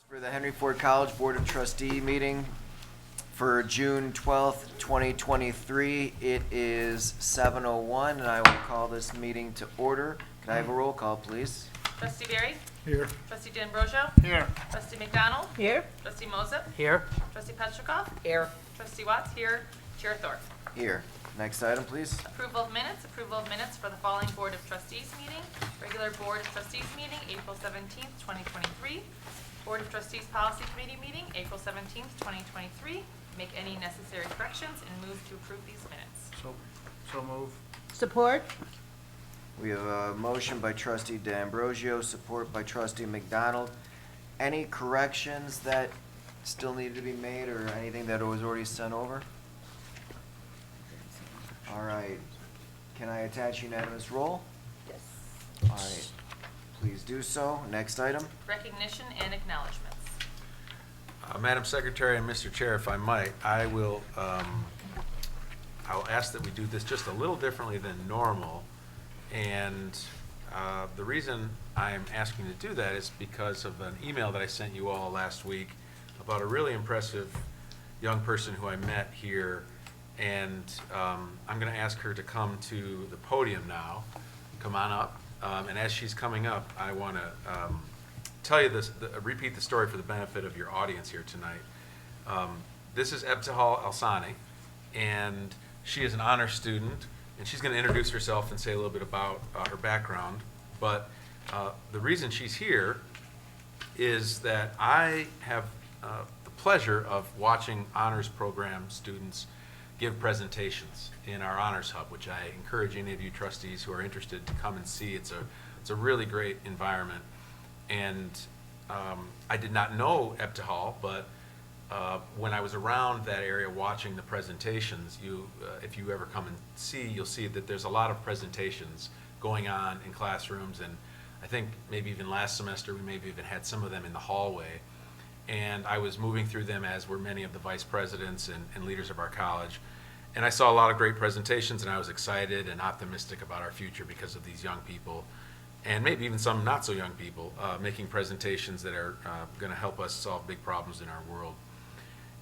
For the Henry Ford College Board of Trustee meeting for June 12th, 2023. It is 7:01, and I will call this meeting to order. Can I have a roll call, please? Trustee Berry? Here. Trustee D'Ambrosio? Here. Trustee McDonald? Here. Trustee Moses? Here. Trustee Petrikov? Here. Trustee Watts here. Chair Thorpe. Here. Next item, please. Approval of minutes for the following Board of Trustees meeting. Regular Board of Trustees meeting, April 17th, 2023. Board of Trustees Policy Committee meeting, April 17th, 2023. Make any necessary corrections and move to approve these minutes. So move. Support. We have a motion by Trustee D'Ambrosio, support by Trustee McDonald. Any corrections that still need to be made or anything that was already sent over? All right. Can I attach unanimous roll? Yes. All right. Please do so. Next item. Recognition and acknowledgements. Madam Secretary and Mr. Chair, if I might, I'll ask that we do this just a little differently than normal. And the reason I'm asking to do that is because of an email that I sent you all last week about a really impressive young person who I met here. And I'm going to ask her to come to the podium now. Come on up. And as she's coming up, I want to tell you this, repeat the story for the benefit of your audience here tonight. This is Ebtihal Alsani, and she is an honor student, and she's going to introduce herself and say a little bit about her background. But the reason she's here is that I have the pleasure of watching honors program students give presentations in our Honors Hub, which I encourage any of you trustees who are interested to come and see. It's a really great environment. And I did not know Ebtihal, but when I was around that area watching the presentations, if you ever come and see, you'll see that there's a lot of presentations going on in classrooms. And I think maybe even last semester, we maybe even had some of them in the hallway. And I was moving through them, as were many of the vice presidents and leaders of our college. And I saw a lot of great presentations, and I was excited and optimistic about our future because of these young people, and maybe even some not so young people, making presentations that are going to help us solve big problems in our world.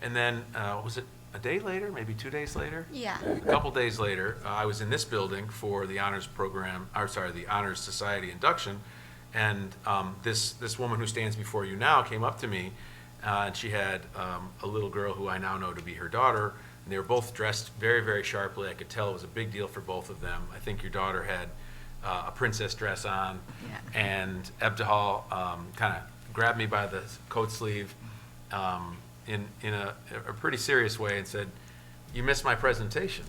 And then, was it a day later, maybe 2 days later? Yeah. A couple days later, I was in this building for the Honors Program, the Honors Society induction, and this woman who stands before you now came up to me, and she had a little girl who I now know to be her daughter, and they were both dressed very, very sharply. I could tell it was a big deal for both of them. I think your daughter had a princess dress on, Yeah. and Ebtihal kind of grabbed me by the coat sleeve in a pretty serious way and said, "You missed my presentation."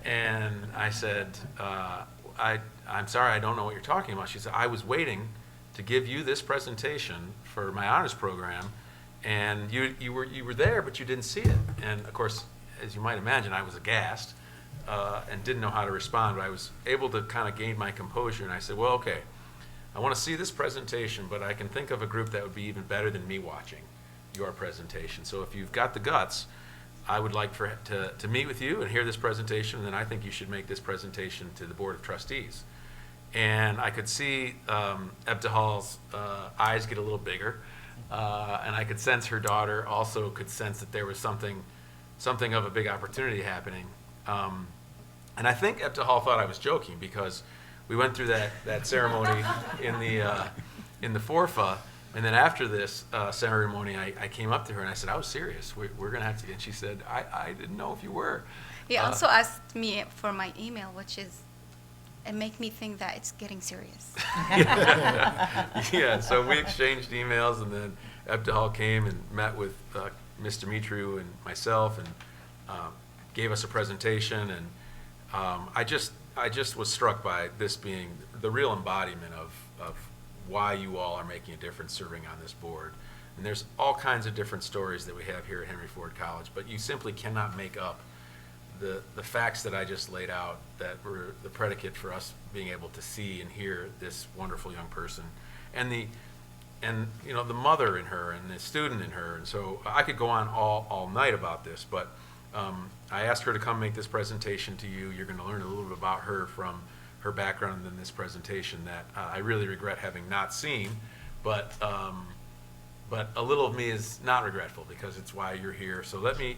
And I said, I'm sorry, I don't know what you're talking about. She said, "I was waiting to give you this presentation for my honors program, and you were there, but you didn't see it." And of course, as you might imagine, I was aghast and didn't know how to respond, but I was able to kind of gain my composure, and I said, "Well, okay, I want to see this presentation, but I can think of a group that would be even better than me watching your presentation. So if you've got the guts, I would like to meet with you and hear this presentation, and then I think you should make this presentation to the Board of Trustees." And I could see Ebtihal's eyes get a little bigger, and I could sense her daughter also could sense that there was something of a big opportunity happening. And I think Ebtihal thought I was joking, because we went through that ceremony in the Forfa, and then after this ceremony, I came up to her and I said, "I was serious. We're going to have to." And she said, I didn't know if you were. He also asked me for my email, which is, it make me think that it's getting serious. Yeah, so we exchanged emails, and then Ebtihal came and met with Ms. Dimitriou and myself, and gave us a presentation. And I just was struck by this being the real embodiment of why you all are making a difference serving on this board. And there's all kinds of different stories that we have here at Henry Ford College, but you simply cannot make up the facts that I just laid out that were the predicate for us being able to see and hear this wonderful young person, and you know, the mother in her and the student in her. And so I could go on all night about this, but I asked her to come make this presentation to you. You're going to learn a little bit about her from her background in this presentation that I really regret having not seen, but but a little of me is not regretful because it's why you're here. So let me,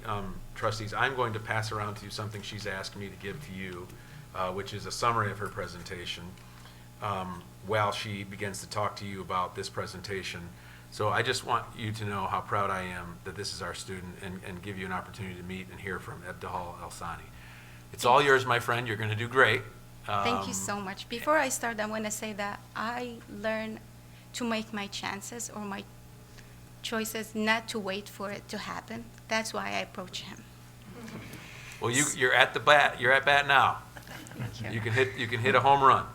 trustees, I'm going to pass around to you something she's asked me to give to you, which is a summary of her presentation, while she begins to talk to you about this presentation. So I just want you to know how proud I am that this is our student, and give you an opportunity to meet and hear from Ebtihal El-Sani. It's all yours, my friend. You're going to do great. Thank you so much. Before I start, I want to say that I learn to make my chances or my choices, not to wait for it to happen. That's why I approach him. Well, you're at the bat. You're at bat now. Thank You can hit a home run.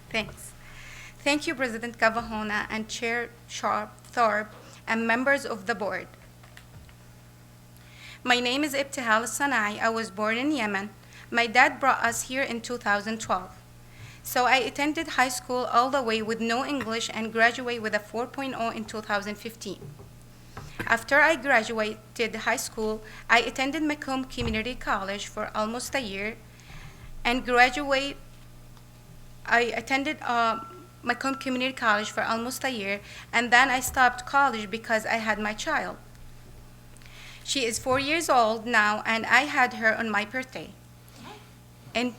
Thanks. Thank you, President Cavahona and Chair Sharp Thorpe and members of the board. My name is Ebtihal El-Sani. I was born in Yemen. My dad brought us here in 2012. So I attended high school all the way with no English and graduated with a 4.0 in 2015. After I graduated high school, I attended Macomb Community College for almost a year and I attended Macomb Community College for almost a year, and then I stopped college because I had my child. She is 4 years old now, and I had her on my birthday. In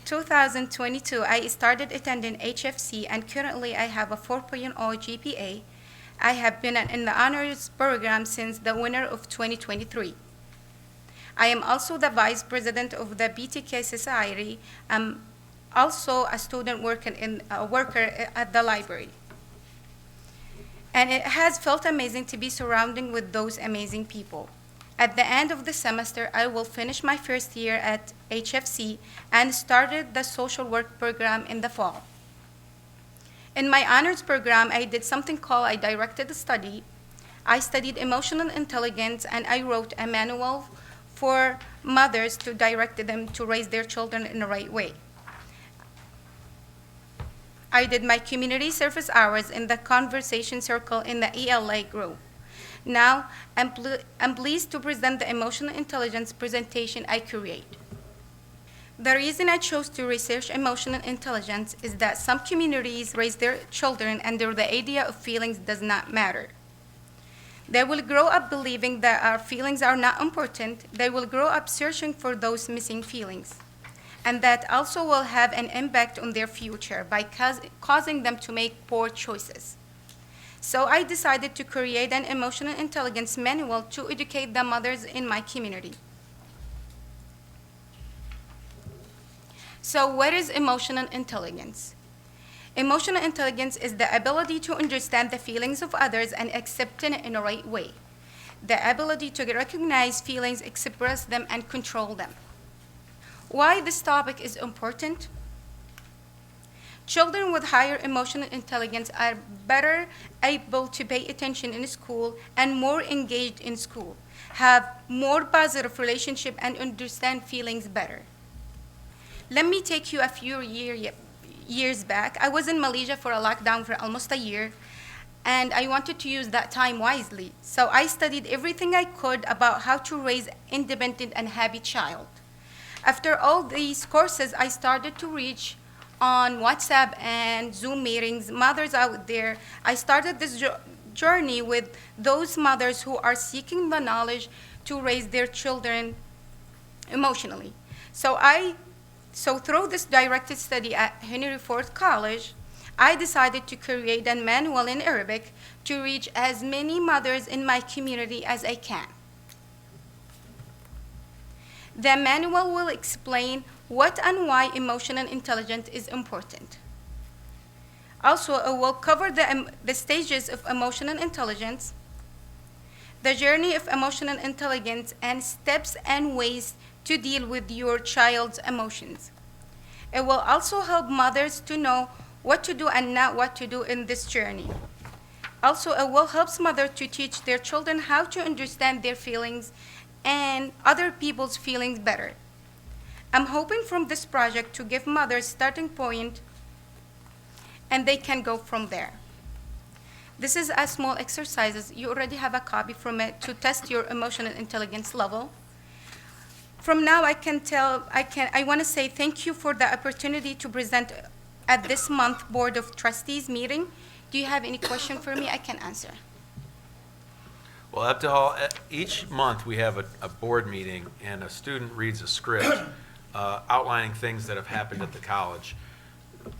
2022, I started attending HFC, and currently I have a 4.0 GPA. I have been in the honors program since the winter of 2023. I am also the vice president of the BTK Society. I'm also a student worker at the library. And it has felt amazing to be surrounded with those amazing people. At the end of the semester, I will finish my first year at HFC and started the social work program in the fall. In my honors program, I did something called I directed a study. I studied emotional intelligence, and I wrote a manual for mothers to direct them to raise their children in the right way. I did my community service hours in the conversation circle in the ELA group. Now, I'm pleased to present the emotional intelligence presentation I create. The reason I chose to research emotional intelligence is that some communities raise their children under the idea of feelings does not matter. They will grow up believing that our feelings are not important. They will grow up searching for those missing feelings. And that also will have an impact on their future by causing them to make poor choices. So I decided to create an emotional intelligence manual to educate the mothers in my community. So what is emotional intelligence? Emotional intelligence is the ability to understand the feelings of others and accept them in the right way. The ability to recognize feelings, express them, and control them. Why this topic is important? Children with higher emotional intelligence are better able to pay attention in school and more engaged in school, have more positive relationship, and understand feelings better. Let me take you a few years back. I was in Malaysia for a lockdown for almost a year, and I wanted to use that time wisely. So I studied everything I could about how to raise an independent and happy child. After all these courses, I started to reach on WhatsApp and Zoom meetings, mothers out there. I started this journey with those mothers who are seeking the knowledge to raise their children emotionally. So through this directed study at Henry Ford College, I decided to create a manual in Arabic to reach as many mothers in my community as I can. The manual will explain what and why emotional intelligence is important. Also, it will cover the stages of emotional intelligence, the journey of emotional intelligence, and steps and ways to deal with your child's emotions. It will also help mothers to know what to do and not what to do in this journey. Also, it will help mothers to teach their children how to understand their feelings and other people's feelings better. I'm hoping from this project to give mothers a starting point, and they can go from there. This is a small exercise. You already have a copy from it to test your emotional intelligence level. From now, I want to say thank you for the opportunity to present at this month Board of Trustees meeting. Do you have any question for me? I can answer. Well, up to all, each month we have a board meeting and a student reads a script outlining things that have happened at the college,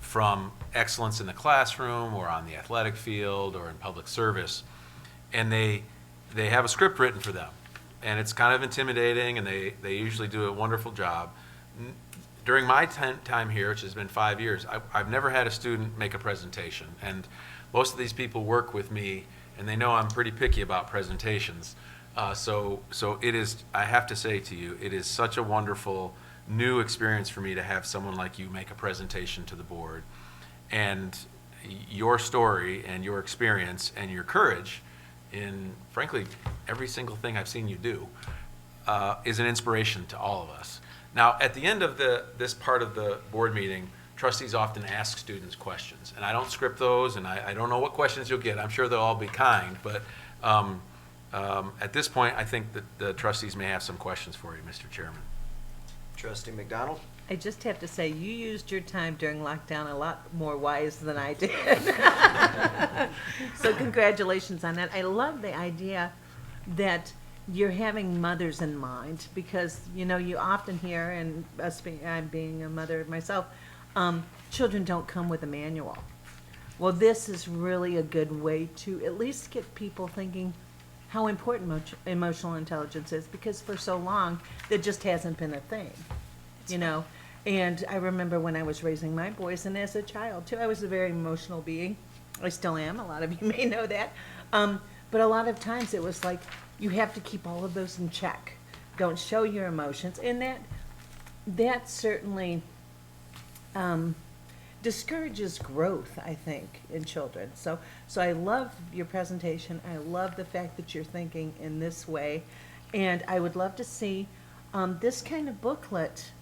from excellence in the classroom or on the athletic field or in public service. And they have a script written for them. And it's kind of intimidating, and they usually do a wonderful job. During my time here, which has been 5 years, I've never had a student make a presentation. And most of these people work with me, and they know I'm pretty picky about presentations. So it is, I have to say to you, it is such a wonderful new experience for me to have someone like you make a presentation to the board. And your story and your experience and your courage in, frankly, every single thing I've seen you do is an inspiration to all of us. Now, at the end of this part of the board meeting, trustees often ask students questions. And I don't script those, and I don't know what questions you'll get. I'm sure they'll all be kind, but at this point, I think that the trustees may have some questions for you, Mr. Chairman. Trustee McDonald? I just have to say, you used your time during lockdown a lot more wise than I did. So congratulations on that. I love the idea that you're having mothers in mind, because, you know, you often hear, and I'm being a mother myself, children don't come with a manual. Well, this is really a good way to at least get people thinking how important emotional intelligence is, because for so long, there just hasn't been a thing, you know? And I remember when I was raising my boys, and as a child too, I was a very emotional being. I still am, a lot of you may know that. But a lot of times it was like, you have to keep all of those in check. Don't show your emotions. And that certainly discourages growth, I think, in children. So I love your presentation. I love the fact that you're thinking in this way. And I would love to see this kind of booklet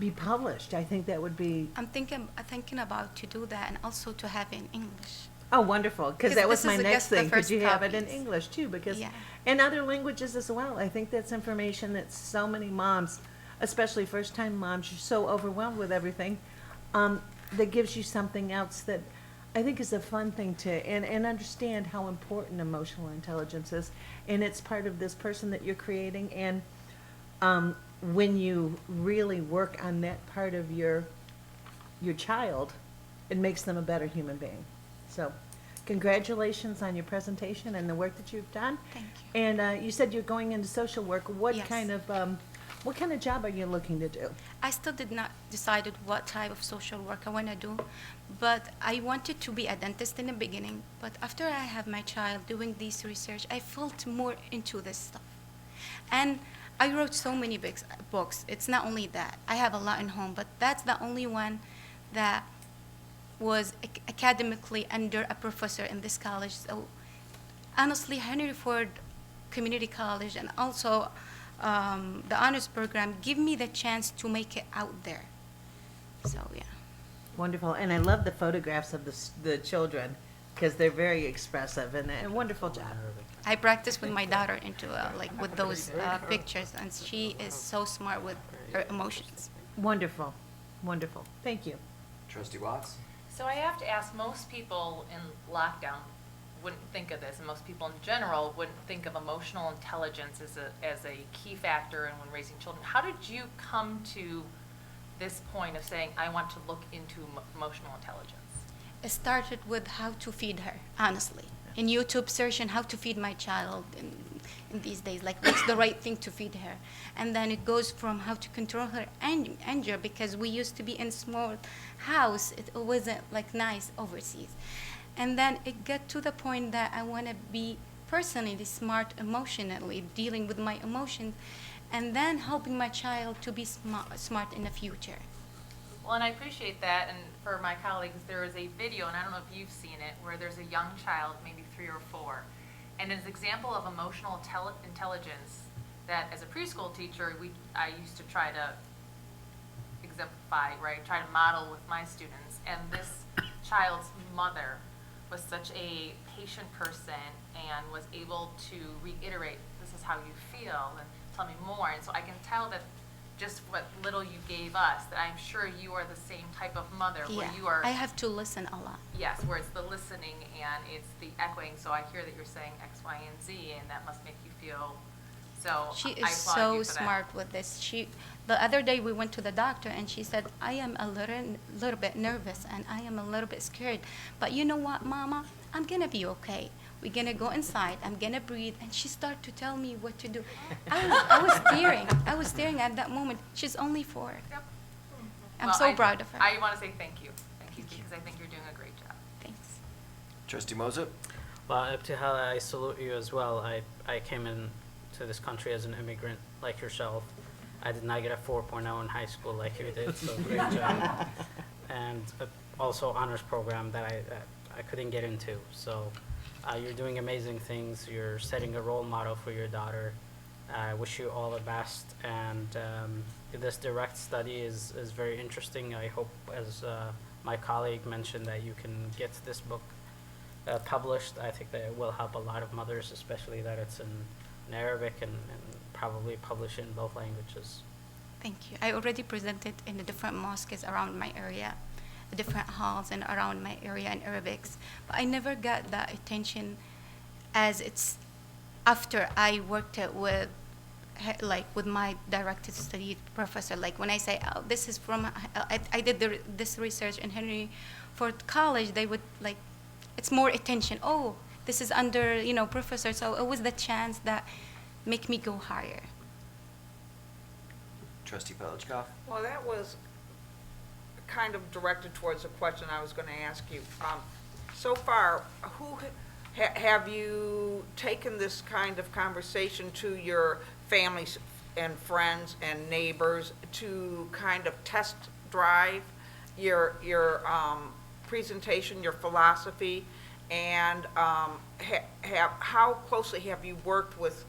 be published. I think that would be... I'm thinking about to do that, and also to have it in English. Oh, wonderful, because that was my next thing. Could you have it in copies. English too? Because, Yeah. and other languages as well. I think that's information that so many moms, especially first-time moms, you're so overwhelmed with everything, that gives you something else that I think is a fun thing to, and understand how important emotional intelligence is. And it's part of this person that you're creating. And when you really work on that part of your child, it makes them a better human being. So congratulations on your presentation and the work that you've done. Thank you. And you said you're going into social work. What Yes. kind of job are you looking to do? I still did not decided what type of social work I want to do, but I wanted to be a dentist in the beginning. But after I have my child doing this research, I felt more into this stuff. And I wrote so many books. It's not only that. I have a lot in home, but that's the only one that was academically under a professor in this college. So honestly, Henry Ford Community College and also the honors program give me the chance to make it out there. So yeah. Wonderful. And I love the photographs of the children, because they're very expressive, and a wonderful job. I practice with my daughter into like with those pictures, and she is so smart with her emotions. Wonderful. Wonderful. Thank you. Trustee Watts? So I have to ask, most people in lockdown wouldn't think of this, and most people in general wouldn't think of emotional intelligence as a key factor in when raising children. How did you come to this point of saying, I want to look into emotional intelligence? It started with how to feed her, honestly. In YouTube searching how to feed my child in these days, like what's the right thing to feed her. And then it goes from how to control her anger, because we used to be in a small house. It wasn't like nice overseas. And then it got to the point that I want to be personally smart emotionally, dealing with my emotions, and then helping my child to be smart in the future. Well, and I appreciate that, and for my colleagues, there is a video, and I don't know if you've seen it, where there's a young child, maybe 3 or 4, and it's an example of emotional intelligence that, as a preschool teacher, I used to try to exemplify, right, try to model with my students, and this child's mother was such a patient person and was able to reiterate, this is how you feel, and tell me more, and so I can tell that just what little you gave us, that I'm sure you are the same type of mother where Yeah, you are. I have to listen a lot. Yes, where it's the listening and it's the echoing. So I hear that you're saying X, Y, and Z, and that must make you feel, so She I is applaud so you for that. smart with this. The other day we went to the doctor and she said, I am a little bit nervous and I am a little bit scared. But you know what, Mama? I'm gonna be okay. We're gonna go inside. I'm gonna breathe. And she started to tell me what to do. I was staring. I was staring at that moment. She's only 4. Yep. I'm Well, so proud of her. I want to say thank you. Thank you, because I think you're doing a great job. Thanks. Trustee Moses? Well, Ibtihal, I salute you as well. I came in to this country as an immigrant like yourself. I did not get a 4.0 in high school like you did, so great job. And also honors program that I couldn't get into. So you're doing amazing things. You're setting a role model for your daughter. I wish you all the best. And this direct study is very interesting. I hope, as my colleague mentioned, that you can get this book published. I think that it will help a lot of mothers, especially that it's in Arabic and probably publish it in both languages. Thank you. I already presented in the different mosques around my area, the different halls and around my area in Arabics. But I never got that attention as it's after I worked it with with my directed study professor. Like when I say, oh, this is from, I did this research in Henry Ford College, they would like, it's more attention. Oh, this is under, professor. So it was the chance that make me go higher. Trustee Pelichkov? Well, that was kind of directed towards a question I was going to ask you. So far, have you taken this kind of conversation to your families and friends and neighbors to kind of test drive your presentation, your philosophy, and how closely have you worked with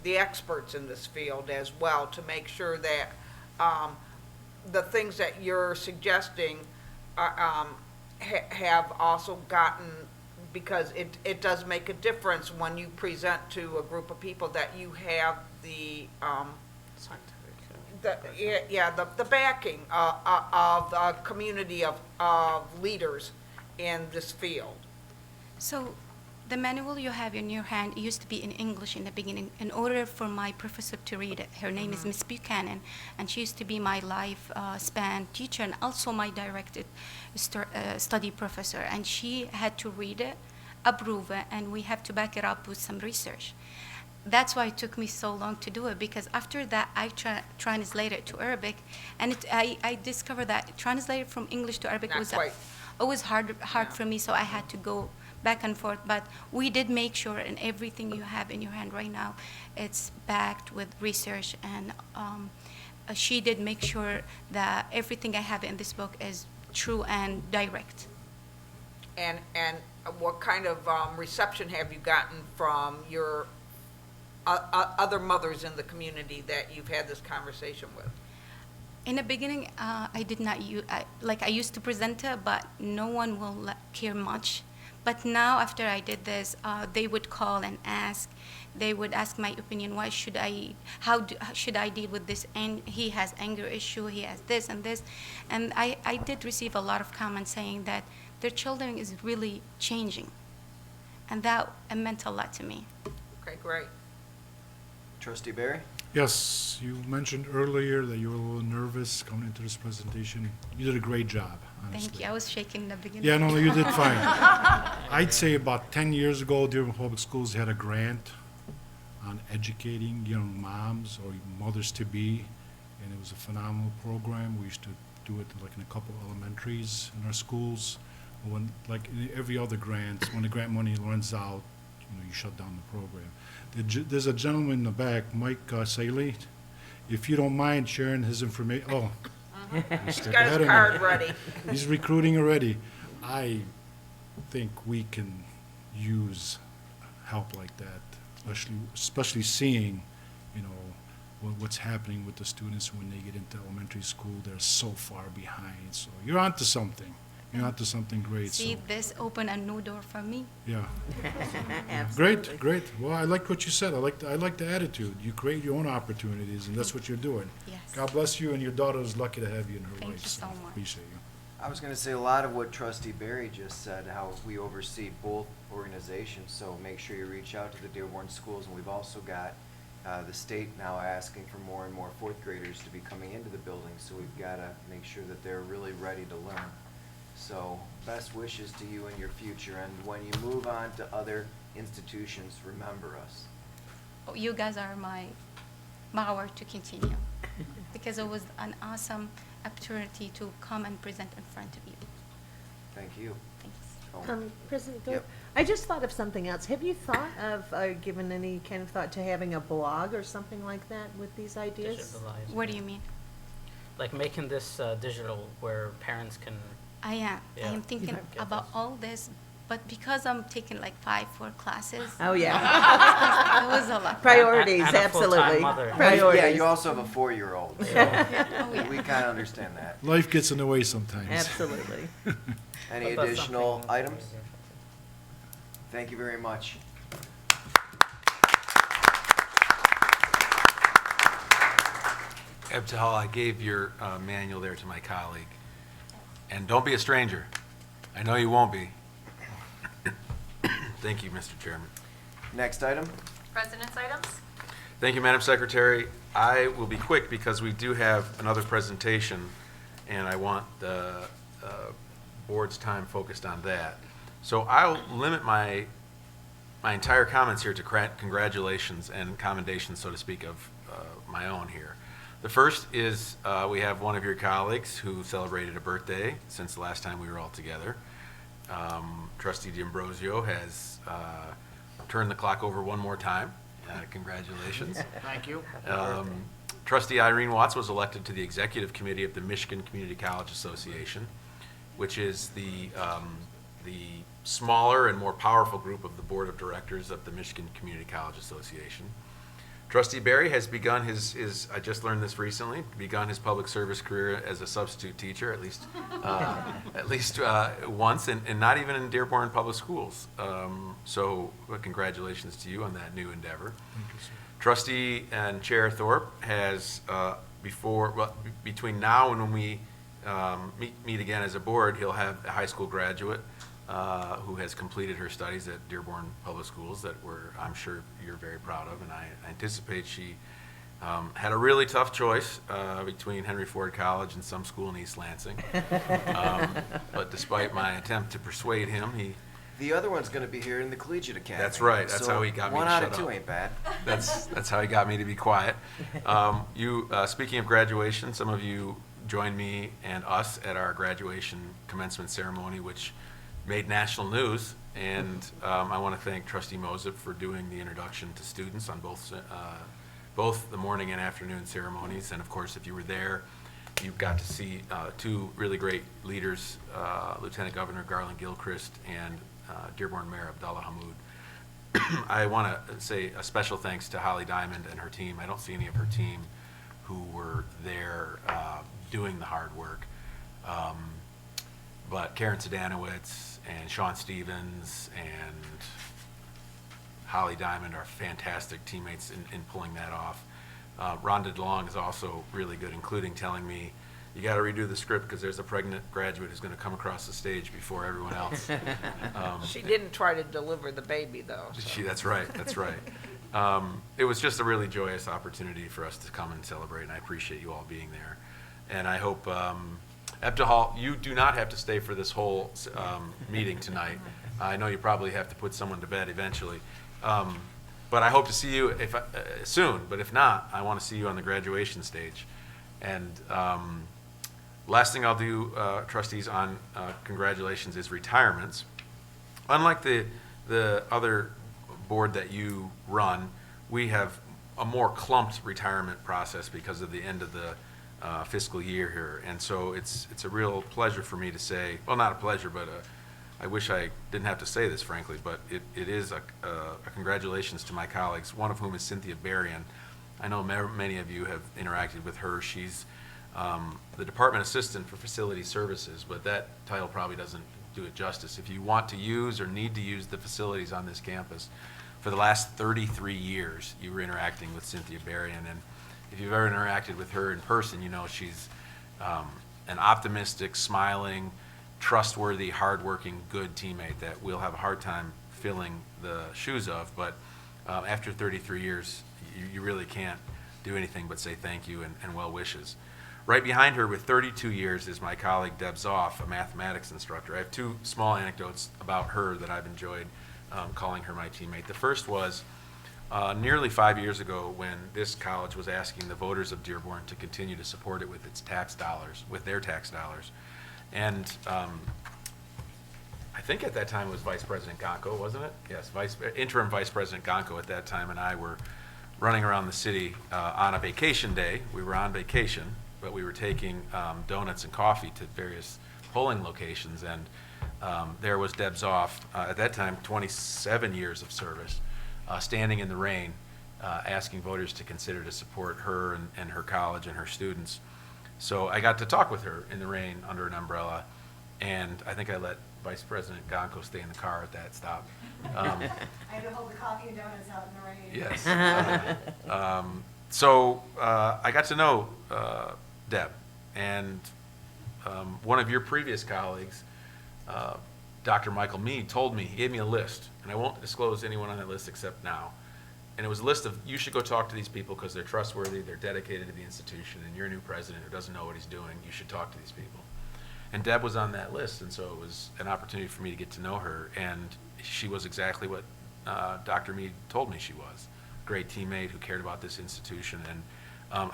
the experts in this field as well to make sure that the things that you're suggesting have also gotten, because it does make a difference when you present to a group of people that you have the backing of a community of leaders in this field. So the manual you have in your hand used to be in English in the beginning. In order for my professor to read it, her name is Miss Buchanan, and she used to be my life span teacher and also my directed study professor. And she had to read it, approve it, and we have to back it up with some research. That's why it took me so long to do it, because after that I translated it to Arabic, and I discovered that translated from English to Arabic Not was quite. it was hard for me, so I had to go back and forth. But we did make sure, and everything you have in your hand right now, it's backed with research, and she did make sure that everything I have in this book is true and direct. And what kind of reception have you gotten from your other mothers in the community that you've had this conversation with? In the beginning, I did not I used to present it, but no one will care much. But now, after I did this, they would call and ask. They would ask my opinion. Should I deal with this? And he has anger issue. He has this and this, and I did receive a lot of comments saying that their children is really changing, and that meant a lot to me. Okay, great. Trustee Barry? Yes, you mentioned earlier that you were a little nervous coming into this presentation. You did a great job, honestly. Thank you. I was shaking in the beginning. Yeah, no, you did fine. I'd say about 10 years ago, Dearborn Public Schools had a grant on educating young moms or mothers-to-be, and it was a phenomenal program. We used to do it like in a couple elementaries in our schools. When, like in every other grant, when the grant money runs out, you shut down the program. There's a gentleman in the back, Mike Saley. If you don't mind sharing his information, He's got his card ready. He's recruiting already. I think we can use help like that, especially seeing, what's happening with the students when they get into elementary school. They're so far behind. So you're onto something. You're onto something great, so, See, this opened a new door for me. yeah. Absolutely. Great. Well, I like what you said. I like the attitude. You create your own opportunities, and that's what you're doing. Yes. God bless you, and your daughter is lucky to have you in her Thank life. you so much. Appreciate you. I was gonna say a lot of what trustee Barry just said, how we oversee both organizations, so make sure you reach out to the Dearborn schools, and we've also got, the state now asking for more and more fourth graders to be coming into the building, so we've gotta make sure that they're really ready to learn. So, best wishes to you in your future, and when you move on to other institutions, remember us. Oh, you guys are my power to continue because it was an awesome opportunity to come and present in front of you. Thank you. Thanks. Oh, President Yep. Thorpe, I just thought of something else. Have you thought of, given any kind of thought to having a blog or something like that with these ideas? Digitalize. What do you mean? Like making this digital where parents can, I am. I Yeah. am thinking Get about this. all this, but because I'm taking like 4 classes, Oh, yeah. it was a lot. Priorities, And a full-time absolutely. mother. Yeah, Priorities. you also have a 4-year-old, so Oh, yeah. we kinda understand that. Life gets in the way sometimes. Absolutely. Any but that's additional something- items? Thank you very much. Ebtihal, I gave your manual there to my colleague. And don't be a stranger. I know you won't be. Thank you, Mr. Chairman. Next item? President's items? Thank you, Madam Secretary. I will be quick because we do have another presentation, and I want the board's time focused on that. So I'll limit my entire comments here to congratulations and commendations, so to speak, of my own here. The first is we have one of your colleagues who celebrated a birthday since the last time we were all together. Trustee D'Ambrosio has turned the clock over one more time. Congratulations. Thank you. Trustee Irene Watts was elected to the Executive Committee of the Michigan Community College Association, which is the smaller and more powerful group of the Board of Directors of the Michigan Community College Association. Trustee Barry has begun his I just learned this recently, begun his public service career as a substitute teacher, at least once, and not even in Dearborn Public Schools. So congratulations to you on that new endeavor. Thank you, sir. Trustee and Chair Thorpe has, between now and when we meet again as a board, he'll have a high school graduate who has completed her studies at Dearborn Public Schools that I'm sure you're very proud of, and I anticipate she had a really tough choice between Henry Ford College and some school in East Lansing. But despite my attempt to persuade him, The other one's gonna be here in the Collegiate Academy. That's right. That's So how he got me to One out of shut two up. ain't bad. That's how he got me to be quiet. Speaking of graduation, some of you joined me and us at our graduation commencement ceremony, which made national news. And I want to thank Trustee Mosip for doing the introduction to students on both the morning and afternoon ceremonies. And of course, if you were there, you got to see two really great leaders, Lieutenant Governor Garland Gilchrist and Dearborn Mayor Abdullah Hammoud. I want to say a special thanks to Holly Diamond and her team. I don't see any of her team who were there doing the hard work. But Karen Sedanowitz and Sean Stevens and Holly Diamond are fantastic teammates in pulling that off. Rhonda DeLong is also really good, including telling me, you got to redo the script because there's a pregnant graduate who's going to come across the stage before everyone else. She didn't try to deliver the baby, though. so. That's right, that's right. It was just a really joyous opportunity for us to come and celebrate, and I appreciate you all being there. And I hope, Ebtihal, you do not have to stay for this whole meeting tonight. I know you probably have to put someone to bed eventually. But I hope to see you soon, but if not, I want to see you on the graduation stage. And last thing I'll do, trustees, on congratulations is retirements. Unlike the other board that you run, we have a more clumped retirement process because of the end of the fiscal year here. And so it's a real pleasure for me to say, well, not a pleasure, but I wish I didn't have to say this, frankly, but it is a congratulations to my colleagues, one of whom is Cynthia Berrien. I know many of you have interacted with her. She's the Department Assistant for Facility Services, but that title probably doesn't do it justice. If you want to use or need to use the facilities on this campus, for the last 33 years, you were interacting with Cynthia Berrien, and if you've ever interacted with her in person, you know she's an optimistic, smiling, trustworthy, hardworking, good teammate that we'll have a hard time filling the shoes of, but after 33 years, you really can't do anything but say thank you and well wishes. Right behind her with 32 years is my colleague Deb Zoff, a mathematics instructor. I have two small anecdotes about her that I've enjoyed calling her my teammate. The first was nearly 5 years ago when this college was asking the voters of Dearborn to continue to support it with its tax dollars, with their tax dollars. And I think at that time it was Vice President Gonko, wasn't it? Yes, interim Vice President Gonko at that time and I were running around the city on a vacation day. We were on vacation, but we were taking donuts and coffee to various polling locations, and there was Deb Zoff, at that time 27 years of service, standing in the rain, asking voters to consider to support her and her college and her students. So I got to talk with her in the rain under an umbrella, and I think I let Vice President Gonko stay in the car at that stop. I had to hold the coffee and donuts out in the rain. Yes. So I got to know Deb, and one of your previous colleagues, Dr. Michael Mead, told me, he gave me a list, and I won't disclose anyone on that list except now. And it was a list of, you should go talk to these people because they're trustworthy, they're dedicated to the institution, and you're a new president who doesn't know what he's doing, you should talk to these people. And Deb was on that list, and so it was an opportunity for me to get to know her, and she was exactly what Dr. Mead told me she was. Great teammate who cared about this institution, and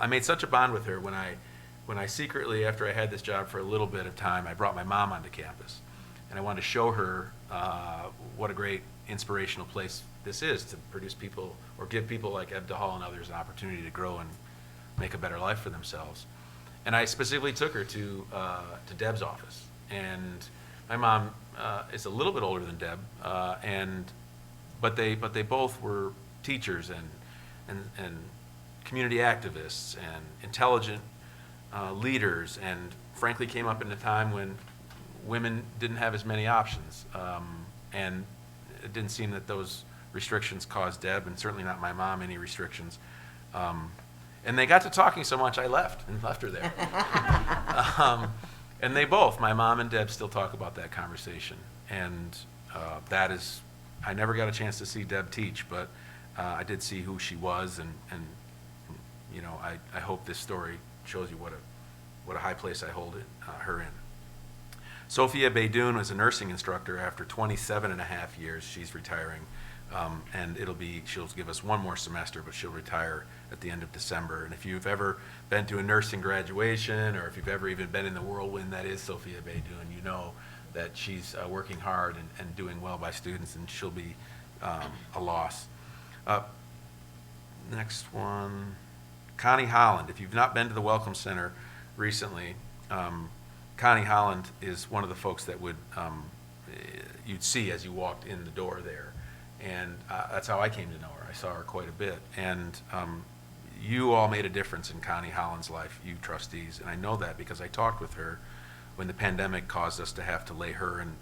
I made such a bond with her when I secretly, after I had this job for a little bit of time, I brought my mom onto campus, and I wanted to show her what a great inspirational place this is to produce people or give people like Eb DeHall and others an opportunity to grow and make a better life for themselves. And I specifically took her to Deb's office. And my mom is a little bit older than Deb, but they both were teachers and community activists and intelligent leaders, and frankly came up in a time when women didn't have as many options. And it didn't seem that those restrictions caused Deb, and certainly not my mom, any restrictions. And they got to talking so much I left her there. And they both, my mom and Deb, still talk about that conversation. And that is, I never got a chance to see Deb teach, but I did see who she was, and you know, I hope this story shows you what a high place I hold her in. Sophia Beydoun was a nursing instructor. After 27 and a half years, she's retiring. And she'll give us one more semester, but she'll retire at the end of December. And if you've ever been to a nursing graduation, or if you've ever even been in the whirlwind that is Sophia Beydoun, you know that she's working hard and doing well by students, and she'll be a loss. Next one, Connie Holland. If you've not been to the Welcome Center recently, Connie Holland is one of the folks that you'd see as you walked in the door there. And that's how I came to know her. I saw her quite a bit. And you all made a difference in Connie Holland's life, you trustees. And I know that because I talked with her when the pandemic caused us to have to lay her and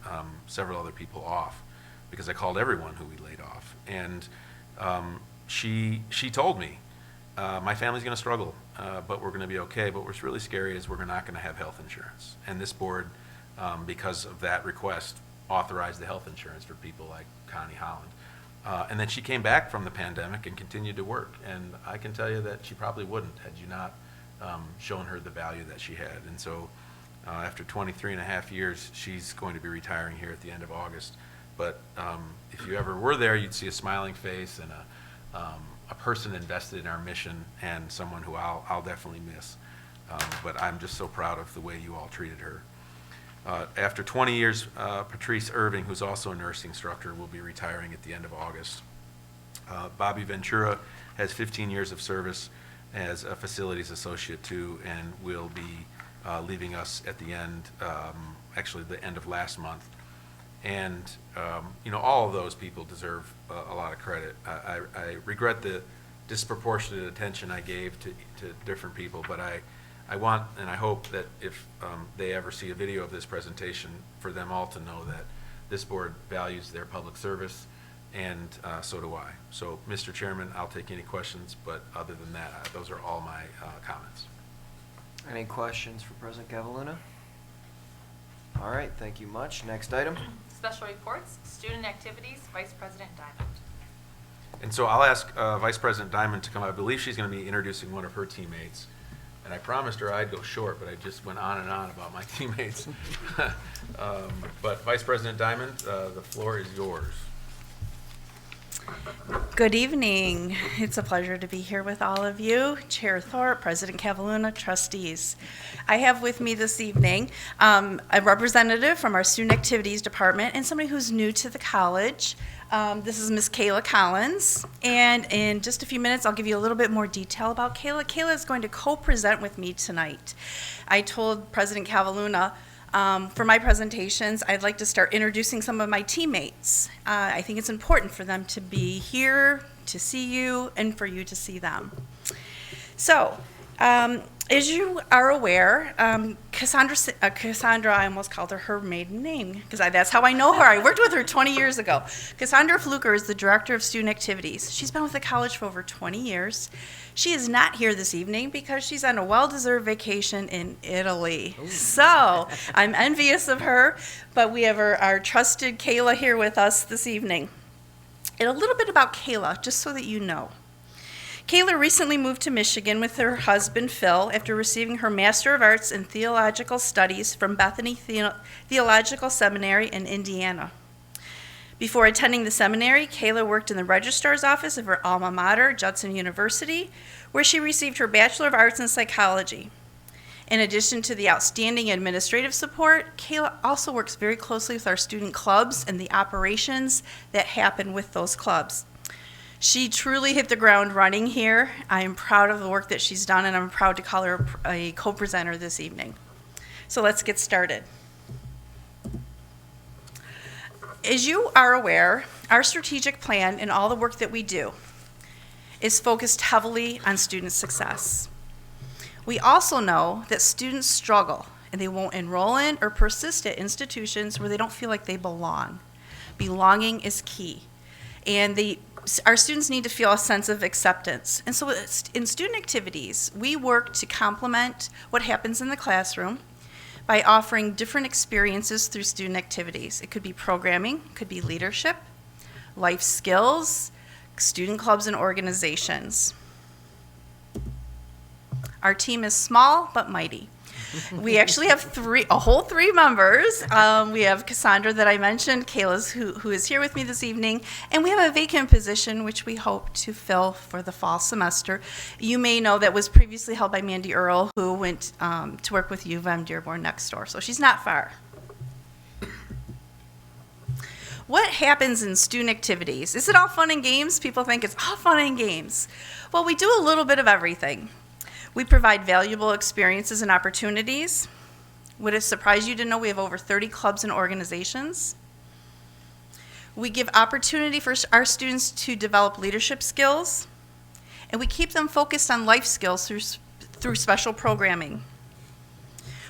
several other people off, because I called everyone who we laid off. And she told me, my family's going to struggle, but we're going to be okay. But what's really scary is we're not going to have health insurance. And this board, because of that request, authorized the health insurance for people like Connie Holland. And then she came back from the pandemic and continued to work. And I can tell you that she probably wouldn't had you not shown her the value that she had. And so after 23 and a half years, she's going to be retiring here at the end of August. But if you ever were there, you'd see a smiling face and a person invested in our mission, and someone who I'll definitely miss. But I'm just so proud of the way you all treated her. After 20 years, Patrice Irving, who's also a nursing instructor, will be retiring at the end of August. Bobby Ventura has 15 years of service as a facilities associate too, and will be leaving us at the end, actually the end of last month. And you know, all of those people deserve a lot of credit. I regret the disproportionate attention I gave to different people, but I want and I hope that if they ever see a video of this presentation, for them all to know that this board values their public service, and so do I. So, Mr. Chairman, I'll take any questions, but other than that, those are all my comments. Any questions for President Cavalluna? All right, thank you much. Next item. Special reports, student activities, Vice President Diamond. And so I'll ask Vice President Diamond to come. I believe she's going to be introducing one of her teammates. And I promised her I'd go short, but I just went on and on about my teammates. But Vice President Diamond, the floor is yours. Good evening. It's a pleasure to be here with all of you. Chair Thorpe, President Cavalluna, trustees. I have with me this evening a representative from our Student Activities Department and somebody who's new to the college. This is Ms. Kayla Collins, and in just a few minutes I'll give you a little bit more detail about Kayla. Kayla is going to co-present with me tonight. I told President Cavalluna for my presentations, I'd like to start introducing some of my teammates. I think it's important for them to be here, to see you, and for you to see them. So, as you are aware, Cassandra, I almost called her maiden name, because that's how I know her. I worked with her 20 years ago. Cassandra Fluker is the Director of Student Activities. She's been with the college for over 20 years. She is not here this evening because she's on a well-deserved vacation in Italy. Ooh. So I'm envious of her, but we have our trusted Kayla here with us this evening. And a little bit about Kayla, just so that you know. Kayla recently moved to Michigan with her husband, Phil, after receiving her Master of Arts in Theological Studies from Bethany Theological Seminary in Indiana. Before attending the seminary, Kayla worked in the registrar's office of her alma mater, Judson University, where she received her Bachelor of Arts in Psychology. In addition to the outstanding administrative support, Kayla also works very closely with our student clubs and the operations that happen with those clubs. She truly hit the ground running here. I am proud of the work that she's done, and I'm proud to call her a co-presenter this evening. So let's get started. As you are aware, our strategic plan and all the work that we do is focused heavily on student success. We also know that students struggle, and they won't enroll in or persist at institutions where they don't feel like they belong. Belonging is key. And our students need to feel a sense of acceptance. And so in student activities, we work to complement what happens in the classroom by offering different experiences through student activities. It could be programming, it could be leadership, life skills, student clubs and organizations. Our team is small but mighty. We actually have a whole three members. We have Cassandra that I mentioned, Kayla's who is here with me this evening, and we have a vacant position which we hope to fill for the fall semester. You may know that was previously held by Mandy Earle, who went to work with U of M Dearborn next door, so she's not far. What happens in student activities? Is it all fun and games? People think it's all fun and games. Well, we do a little bit of everything. We provide valuable experiences and opportunities. Would it surprise you to know we have over 30 clubs and organizations? We give opportunity for our students to develop leadership skills, and we keep them focused on life skills through special programming.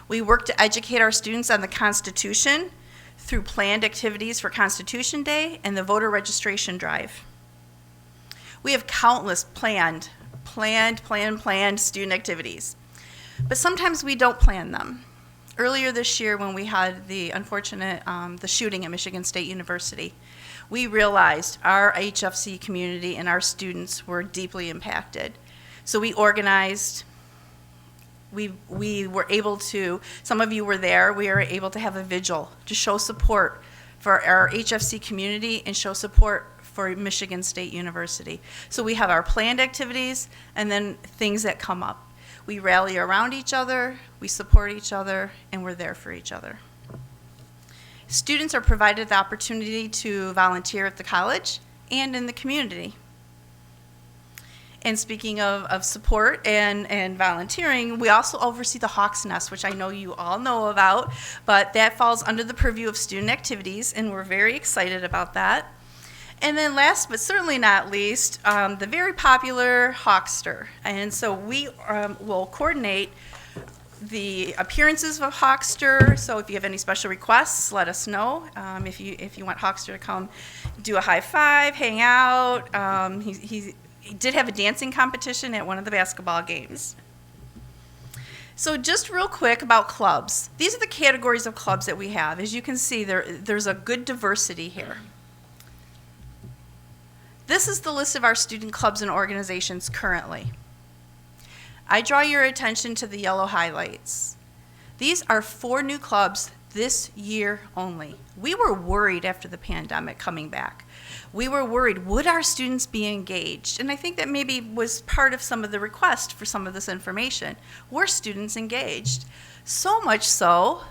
We work to educate our students on the Constitution through planned activities for Constitution Day and the voter registration drive. We have countless planned student activities. But sometimes we don't plan them. Earlier this year when we had the unfortunate, the shooting at Michigan State University, we realized our HFC community and our students were deeply impacted. So we organized, we were able to, some of you were there, we were able to have a vigil to show support for our HFC community and show support for Michigan State University. So we have our planned activities and then things that come up. We rally around each other, we support each other, and we're there for each other. Students are provided the opportunity to volunteer at the college and in the community. And speaking of support and volunteering, we also oversee the Hawk's Nest, which I know you all know about, but that falls under the purview of student activities, and we're very excited about that. And then last but certainly not least, the very popular Hawkster. And so we will coordinate the appearances of Hawkster. So if you have any special requests, let us know. If you want Hawkster to come do a high five, hang out. He did have a dancing competition at one of the basketball games. So just real quick about clubs. These are the categories of clubs that we have. As you can see, there's a good diversity here. This is the list of our student clubs and organizations currently. I draw your attention to the yellow highlights. These are 4 new clubs this year only. We were worried after the pandemic coming back. We were worried, would our students be engaged? And I think that maybe was part of some of the request for some of this information. Were students engaged? So much so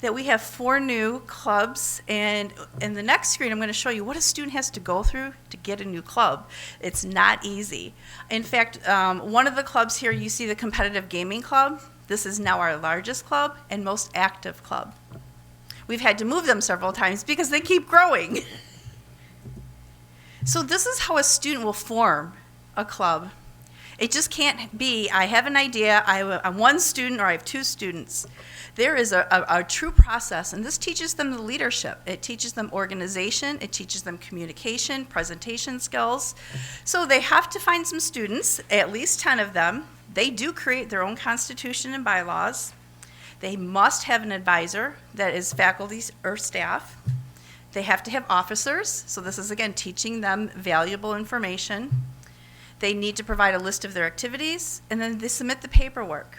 that we have 4 new clubs, and in the next screen I'm going to show you what a student has to go through to get a new club. It's not easy. In fact, one of the clubs here, you see the competitive gaming club. This is now our largest club and most active club. We've had to move them several times because they keep growing. So this is how a student will form a club. It just can't be, I have an idea, I'm 1 student or I have 2 students. There is a true process, and this teaches them the leadership. It teaches them organization. It teaches them communication, presentation skills. So they have to find some students, at least 10 of them. They do create their own constitution and bylaws. They must have an advisor that is faculty or staff. They have to have officers. So this is, again, teaching them valuable information. They need to provide a list of their activities, and then they submit the paperwork.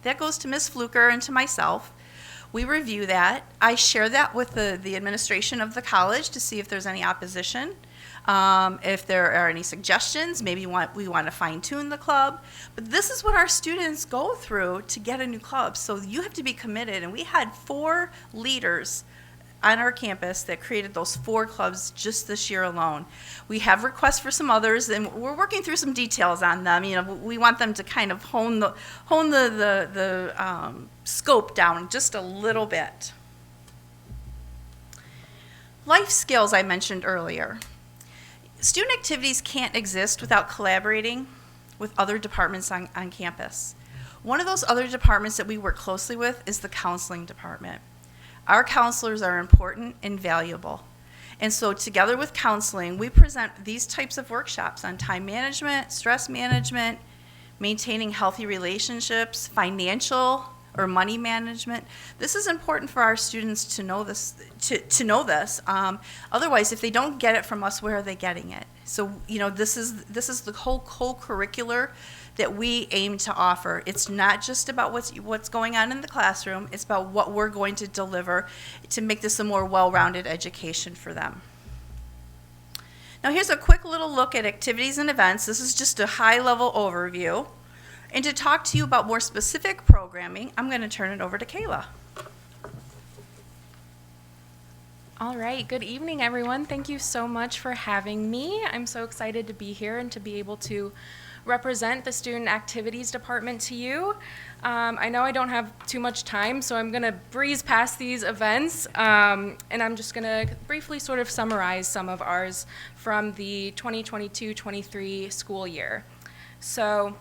That goes to Ms. Fluker and to myself. We review that. I share that with the administration of the college to see if there's any opposition, if there are any suggestions. Maybe we want to fine-tune the club. But this is what our students go through to get a new club. So you have to be committed. And we had 4 leaders on our campus that created those 4 clubs just this year alone. We have requests for some others, and we're working through some details on them. You know, we want them to kind of hone the scope down just a little bit. Life skills I mentioned earlier. Student activities can't exist without collaborating with other departments on campus. One of those other departments that we work closely with is the counseling department. Our counselors are important and valuable. And so together with counseling, we present these types of workshops on time management, stress management, maintaining healthy relationships, financial or money management. This is important for our students to know this. Otherwise, if they don't get it from us, where are they getting it? So, you know, this is the whole co-curricular that we aim to offer. It's not just about what's going on in the classroom. It's about what we're going to deliver to make this a more well-rounded education for them. Now here's a quick little look at activities and events. This is just a high-level overview. And to talk to you about more specific programming, I'm going to turn it over to Kayla. All right, good evening, everyone. Thank you so much for having me. I'm so excited to be here and to be able to represent the Student Activities Department to you. I know I don't have too much time, so I'm going to breeze past these events, and I'm just going to briefly sort of summarize some of ours from the 2022-23 school year. So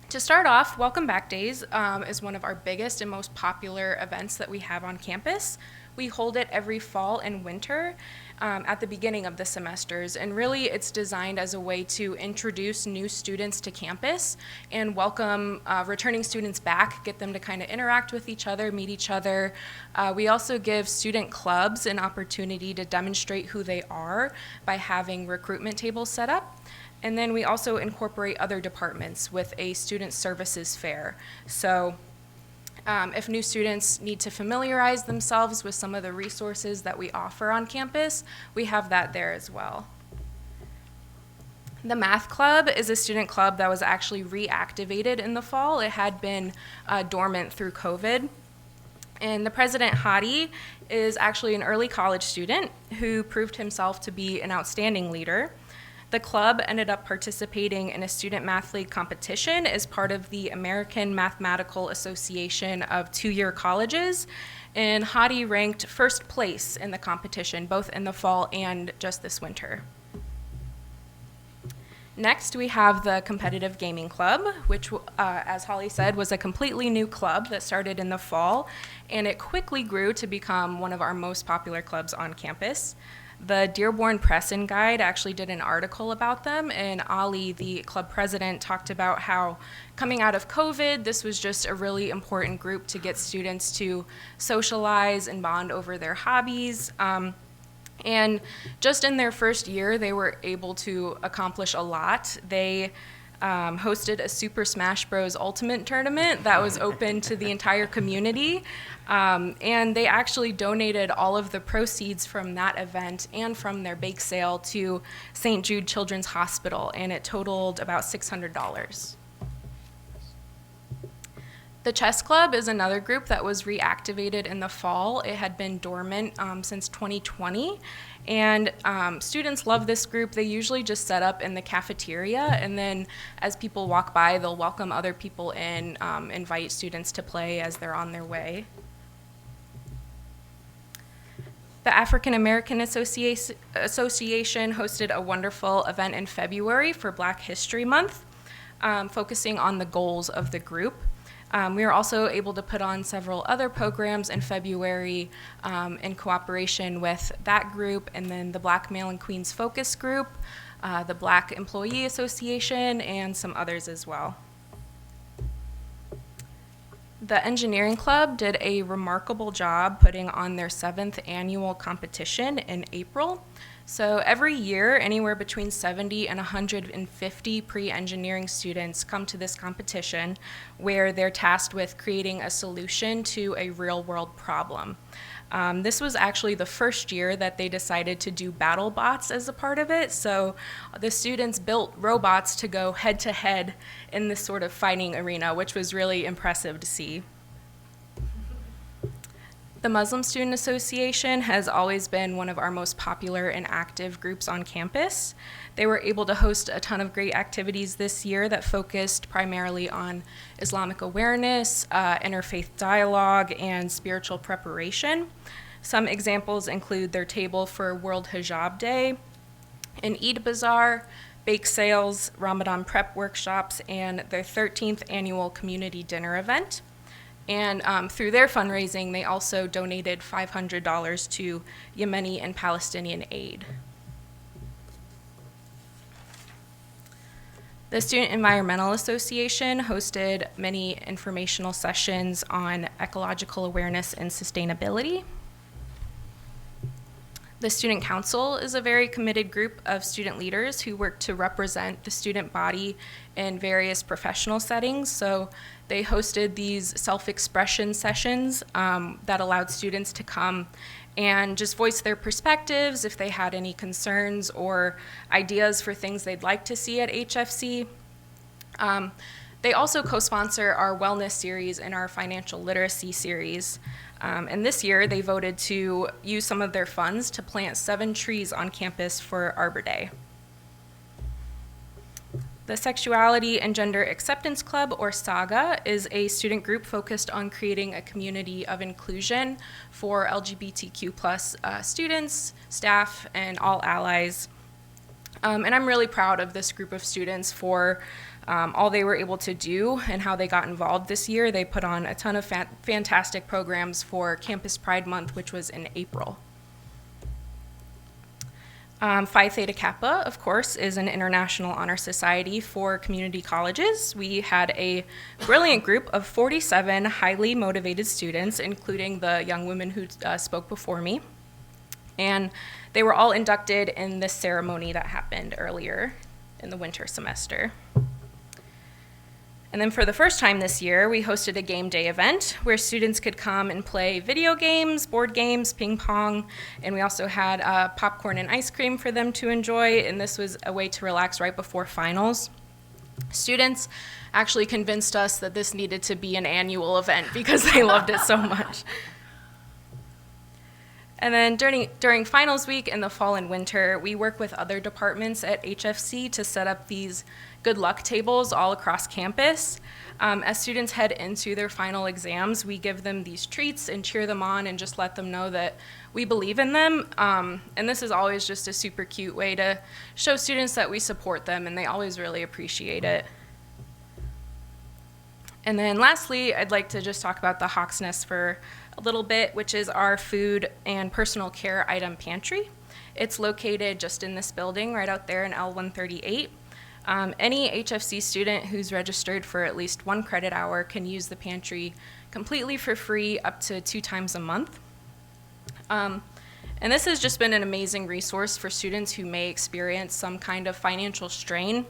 to start off, Welcome Back Days is one of our biggest and most popular events that we have on campus. We hold it every fall and winter at the beginning of the semesters, and really it's designed as a way to introduce new students to campus and welcome returning students back, get them to kind of interact with each other, meet each other. We also give student clubs an opportunity to demonstrate who they are by having recruitment tables set up. And then we also incorporate other departments with a student services fair. So if new students need to familiarize themselves with some of the resources that we offer on campus, we have that there as well. The Math Club is a student club that was actually reactivated in the fall. It had been dormant through COVID. And the president, Hadi, is actually an early college student who proved himself to be an outstanding leader. The club ended up participating in a student math league competition as part of the American Mathematical Association of two-year colleges, and Hadi ranked first place in the competition, both in the fall and just this winter. Next, we have the Competitive Gaming Club, which, as Holly said, was a completely new club that started in the fall, and it quickly grew to become one of our most popular clubs on campus. The Dearborn Press and Guide actually did an article about them, and Ali, the club president, talked about how coming out of COVID, this was just a really important group to get students to socialize and bond over their hobbies. And just in their first year, they were able to accomplish a lot. They hosted a Super Smash Bros. Ultimate tournament that was open to the entire community. And they actually donated all of the proceeds from that event and from their bake sale to St. Jude Children's Hospital, and it totaled about $600. The Chess Club is another group that was reactivated in the fall. It had been dormant since 2020, and students love this group. They usually just set up in the cafeteria, and then as people walk by, they'll welcome other people in, invite students to play as they're on their way. The African American Association hosted a wonderful event in February for Black History Month, focusing on the goals of the group. We were also able to put on several other programs in February in cooperation with that group, and then the Black Male and Queens Focus Group, the Black Employee Association, and some others as well. The Engineering Club did a remarkable job putting on their 7th annual competition in April. So every year, anywhere between 70 and 150 pre-engineering students come to this competition where they're tasked with creating a solution to a real-world problem. This was actually the first year that they decided to do battle bots as a part of it. So the students built robots to go head-to-head in this sort of fighting arena, which was really impressive to see. The Muslim Student Association has always been one of our most popular and active groups on campus. They were able to host a ton of great activities this year that focused primarily on Islamic awareness, interfaith dialogue, and spiritual preparation. Some examples include their table for World Hijab Day, an Eid Bazaar, bake sales, Ramadan prep workshops, and their 13th annual community dinner event. And through their fundraising, they also donated $500 to Yemeni and Palestinian aid. The Student Environmental Association hosted many informational sessions on ecological awareness and sustainability. The Student Council is a very committed group of student leaders who work to represent the student body in various professional settings. So they hosted these self-expression sessions that allowed students to come and just voice their perspectives if they had any concerns or ideas for things they'd like to see at HFC. They also co-sponsor our wellness series and our financial literacy series. And this year, they voted to use some of their funds to plant 7 trees on campus for Arbor Day. The Sexuality and Gender Acceptance Club, or SAGA, is a student group focused on creating a community of inclusion for LGBTQ+ students, staff, and all allies. And I'm really proud of this group of students for all they were able to do and how they got involved this year. They put on a ton of fantastic programs for Campus Pride Month, which was in April. Phi Theta Kappa, of course, is an international honor society for community colleges. We had a brilliant group of 47 highly motivated students, including the young women who spoke before me. And they were all inducted in this ceremony that happened earlier in the winter semester. And then for the first time this year, we hosted a game day event where students could come and play video games, board games, ping pong, and we also had popcorn and ice cream for them to enjoy, and this was a way to relax right before finals. Students actually convinced us that this needed to be an annual event because they loved it so much. And then during finals week in the fall and winter, we work with other departments at HFC to set up these good luck tables all across campus. As students head into their final exams, we give them these treats and cheer them on and just let them know that we believe in them. And this is always just a super cute way to show students that we support them, and they always really appreciate it. And then lastly, I'd like to just talk about the Hawk's Nest for a little bit, which is our food and personal care item pantry. It's located just in this building right out there in L138. Any HFC student who's registered for at least 1 credit hour can use the pantry completely for free up to 2 times a month. And this has just been an amazing resource for students who may experience some kind of financial strain.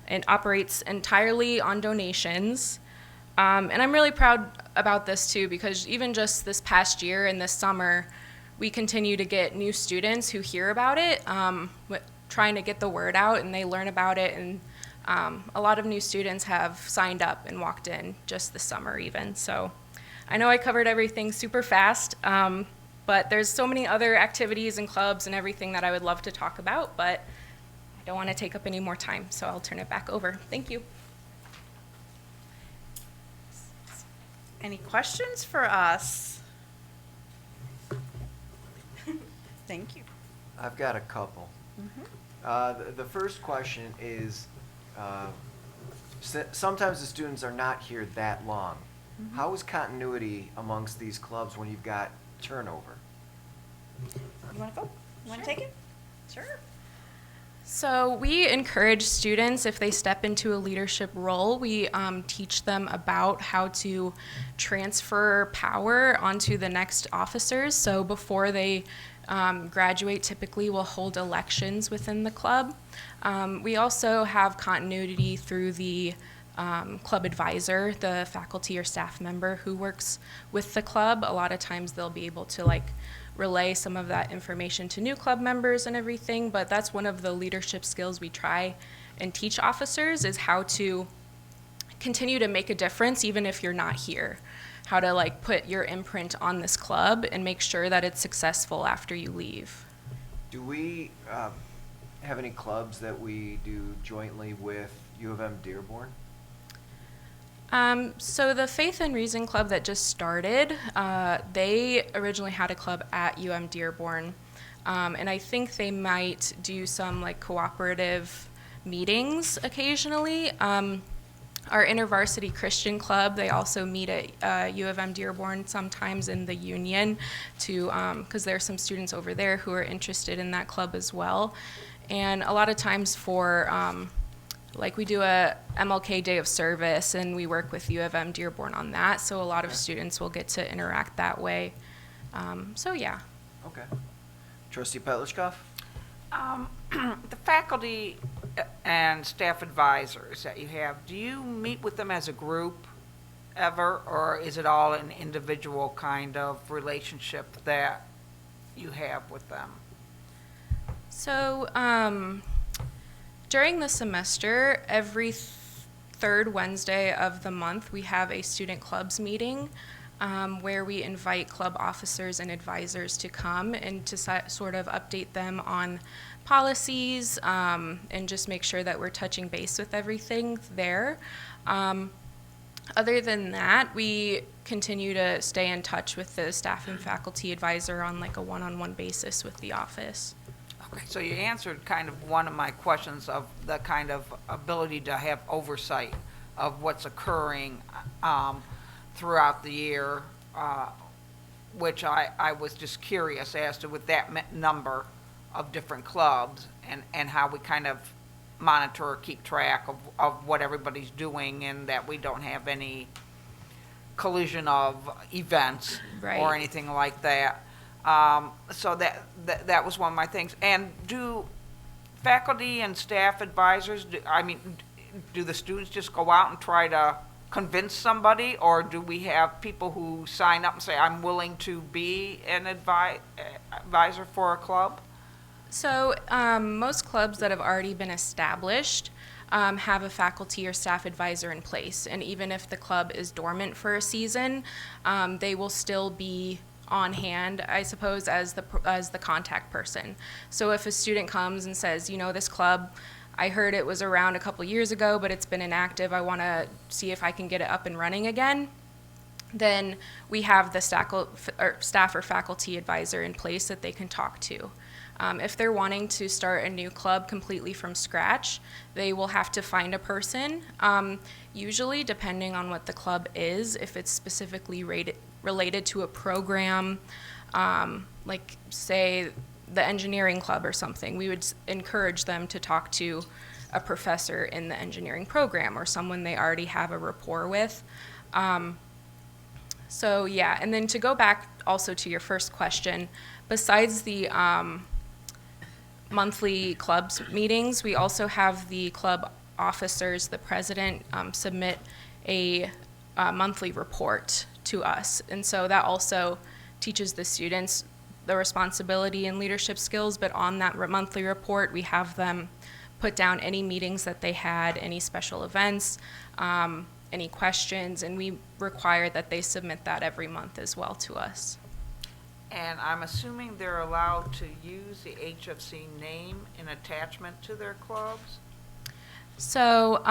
It operates entirely on donations. And I'm really proud about this too, because even just this past year and this summer, we continue to get new students who hear about it, trying to get the word out, and they learn about it. And a lot of new students have signed up and walked in just this summer even. So I know I covered everything super fast, but there's so many other activities and clubs and everything that I would love to talk about, but I don't want to take up any more time, so I'll turn it back over. Thank you. Any questions for us? Thank you. I've got a couple. The first question is, sometimes the students are not here that long. How is continuity amongst these clubs when you've got turnover? You want to go? You want to take it? Sure. So we encourage students, if they step into a leadership role, we teach them about how to transfer power onto the next officers. So before they graduate, typically we'll hold elections within the club. We also have continuity through the club advisor, the faculty or staff member who works with the club. A lot of times they'll be able to relay some of that information to new club members and everything, but that's one of the leadership skills we try and teach officers, is how to continue to make a difference even if you're not here. How to put your imprint on this club and make sure that it's successful after you leave. Do we have any clubs that we do jointly with U of M Dearborn? So the Faith and Reason Club that just started, they originally had a club at UM Dearborn, and I think they might do some cooperative meetings occasionally. Our InterVarsity Christian Club, they also meet at U of M Dearborn sometimes in the Union, because there are some students over there who are interested in that club as well. And a lot of times for we do a MLK Day of Service, and we work with U of M Dearborn on that, so a lot of students will get to interact that way. So yeah. Okay. Trustee Petlishkov? The faculty and staff advisors that you have, do you meet with them as a group ever, or is it all an individual kind of relationship that you have with them? So during the semester, every third Wednesday of the month, we have a student clubs meeting where we invite club officers and advisors to come and to sort of update them on policies and just make sure that we're touching base with everything there. Other than that, we continue to stay in touch with the staff and faculty advisor on a one-on-one basis with the office. Okay, so you answered kind of one of my questions of the kind of ability to have oversight of what's occurring throughout the year, which I was just curious as to with that number of different clubs and how we kind of monitor or keep track of what everybody's doing, and that we don't have any collision of events or anything like that. So that was one of my things. And do faculty and staff advisors, do the students just go out and try to convince somebody, or do we have people who sign up and say, I'm willing to be an advisor for a club? So most clubs that have already been established have a faculty or staff advisor in place, and even if the club is dormant for a season, they will still be on hand, I suppose, as the contact person. So if a student comes and says, you know, this club, I heard it was around a couple years ago, but it's been inactive, I want to see if I can get it up and running again, then we have the staff or faculty advisor in place that they can talk to. If they're wanting to start a new club completely from scratch, they will have to find a person. Usually, depending on what the club is, if it's specifically related to a program, like say the engineering club or something, we would encourage them to talk to a professor in the engineering program or someone they already have a rapport with. So yeah, and then to go back also to your first question, besides the monthly clubs meetings, we also have the club officers, the president, submit a monthly report to us. And so that also teaches the students the responsibility and leadership skills, but on that monthly report, we have them put down any meetings that they had, any special events, any questions, and we require that they submit that every month as well to us. And I'm assuming they're allowed to use the HFC name in attachment to their clubs? So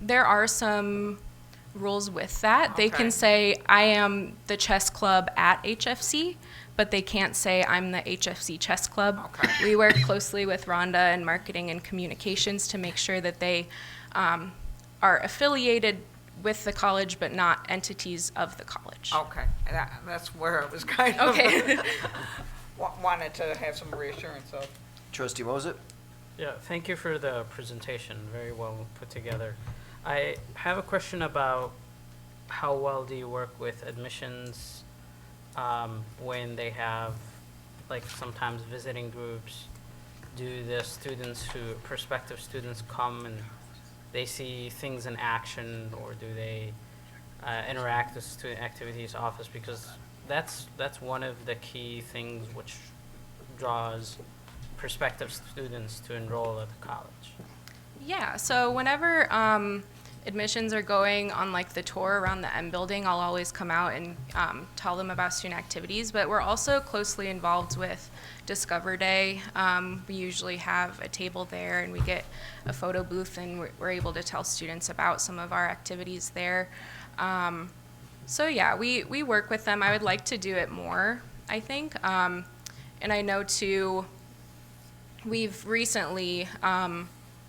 there are some rules with that. They can say, I am the chess club at HFC, but they can't say I'm the HFC chess club. Okay. We work closely with Rhonda and marketing and communications to make sure that they are affiliated with the college, but not entities of the college. Okay, that's where I was kind of Okay. wanted to have some reassurance of. Trustee Moses? Yeah, thank you for the presentation, very well put together. I have a question about how well do you work with admissions when they have, like, sometimes visiting groups? Do the prospective students come and they see things in action, or do they interact with student activities office? Because that's one of the key things which draws prospective students to enroll at the college. Yeah, so whenever admissions are going on like the tour around the M building, I'll always come out and tell them about student activities, but we're also closely involved with Discover Day. We usually have a table there and we get a photo booth, and we're able to tell students about some of our activities there. So yeah, we work with them. I would like to do it more, I think. And I know too, we've recently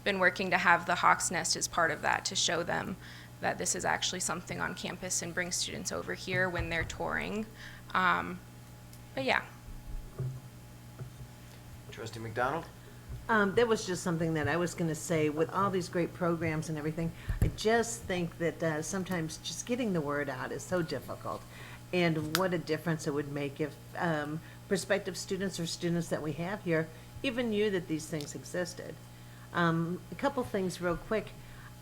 been working to have the Hawk's Nest as part of that, to show them that this is actually something on campus and bring students over here when they're touring. But yeah. Trustee McDonald? That was just something that I was going to say. With all these great programs and everything, I just think that sometimes just getting the word out is so difficult. And what a difference it would make if prospective students or students that we have here even knew that these things existed. A couple things real quick.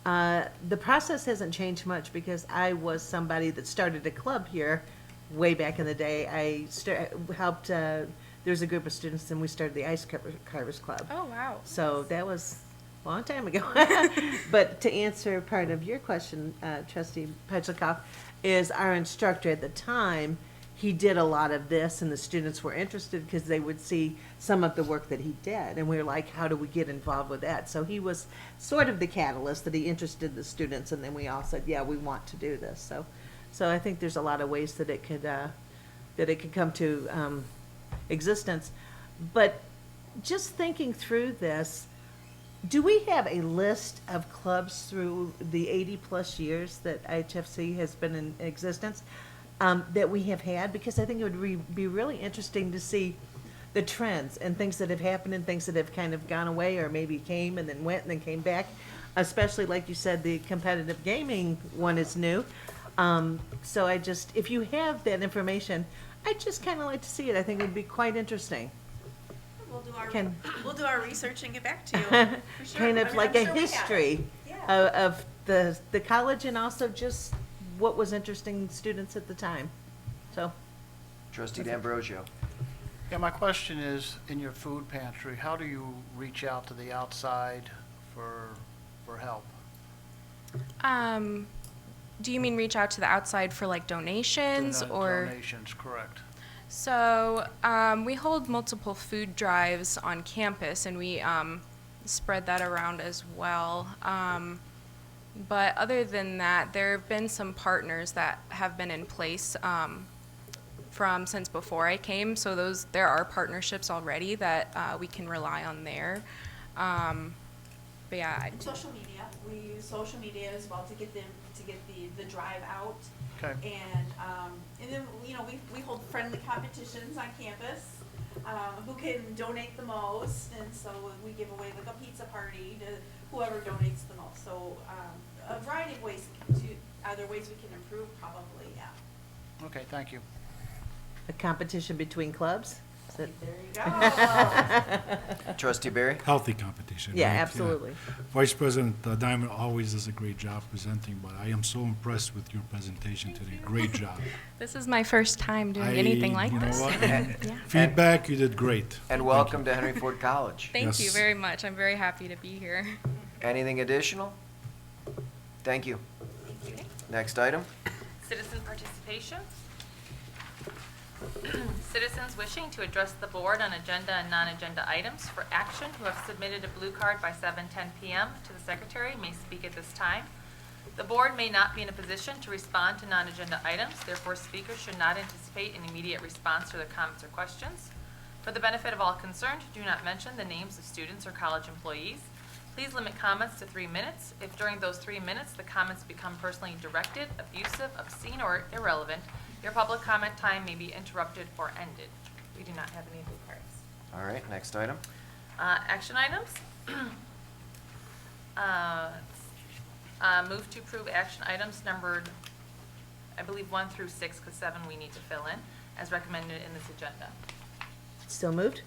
The process hasn't changed much because I was somebody that started a club here way back in the day. I helped, there was a group of students and we started the Ice Carvers Club. Oh, wow. So that was a long time ago. But to answer part of your question, Trustee Petchikoff, is our instructor at the time, he did a lot of this, and the students were interested because they would see some of the work that he did. And we were like, how do we get involved with that? So he was sort of the catalyst that he interested the students, and then we all said, yeah, we want to do this. So I think there's a lot of ways that it could come to existence. But just thinking through this, do we have a list of clubs through the 80-plus years that HFC has been in existence that we have had? Because I think it would be really interesting to see the trends and things that have happened and things that have kind of gone away or maybe came and then went and then came back. Especially, like you said, the competitive gaming one is new. So if you have that information, I'd just kind of like to see it. I think it would be quite interesting. We'll do our research and get back to you. For sure. Kind of I'm like sure a we have it. history of the college, and also just what was interesting students at the time. So, Trustee D'Ambrosio? Yeah, my question is, in your food pantry, how do you reach out to the outside for help? Do you mean reach out to the outside for like donations or? Donations, correct. So we hold multiple food drives on campus, and we spread that around as well. But other than that, there have been some partners that have been in place from since before I came. So there are partnerships already that we can rely on there. But yeah, Social media, we use social media as well to get the drive out. Okay. And then, we hold friendly competitions on campus, who can donate the most, and so we give away like a pizza party to whoever donates the most. So, a variety of ways are there ways we can improve? Probably, yeah. Okay, thank you. A competition between clubs? Is that- There you go. Trustee Barry? Healthy competition. Yeah, right? absolutely. Vice President Diamond always does a great job presenting, but I am so impressed with your presentation today. Great job. this is my first time doing anything like you know this. what? Yeah. Feedback, you did great. And welcome to Henry Ford College. Thank you Yes. very much. I'm very happy to be here. Anything additional? Thank you. Next item. Citizen participation. Citizens wishing to address the board on agenda and non-agenda items for action who have submitted a blue card by 7:10 p.m. to the secretary may speak at this time. The board may not be in a position to respond to non-agenda items, therefore speakers should not anticipate an immediate response to their comments or questions. For the benefit of all concerned, do not mention the names of students or college employees. Please limit comments to 3 minutes. If during those 3 minutes the comments become personally directed, abusive, obscene, or irrelevant, your public comment time may be interrupted or ended. We do not have any blue cards. All right, next item. Action items. Move to approve action items numbered, I believe, 1 through 6, because 7 we need to fill in, as recommended in this agenda. Still moved?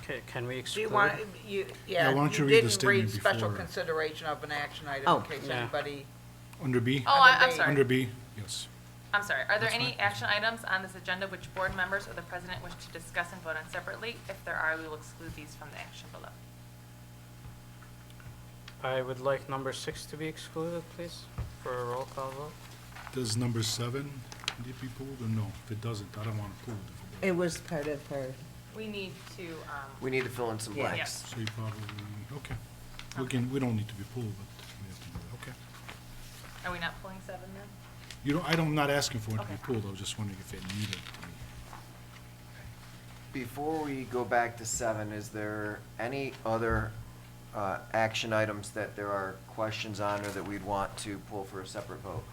Okay, can we Do exclude? you want, Yeah, why don't you read the didn't statement read special before? consideration of an action item Oh. in case Yeah. anybody, Under B? Oh, I'm Under sorry. Under B, yes. I'm sorry. Are there That's any fine. action items on this agenda which board members or the president wish to discuss and vote on separately? If there are, we will exclude these from the action below. I would like number 6 to be excluded, please, for a roll call vote. Does number 7 need to be pulled or no? If it doesn't, I don't want to pull it. It was part of her. We need to, We need to fill in some Yeah. blanks. So you probably, okay. We don't need to be pulled, but we have to do it, okay. are we not pulling 7 then? I'm not asking for it to be Okay. pulled, I was just wondering if it needed to be. Before we go back to 7, is there any other action items that there are questions on or that we'd want to pull for a separate vote?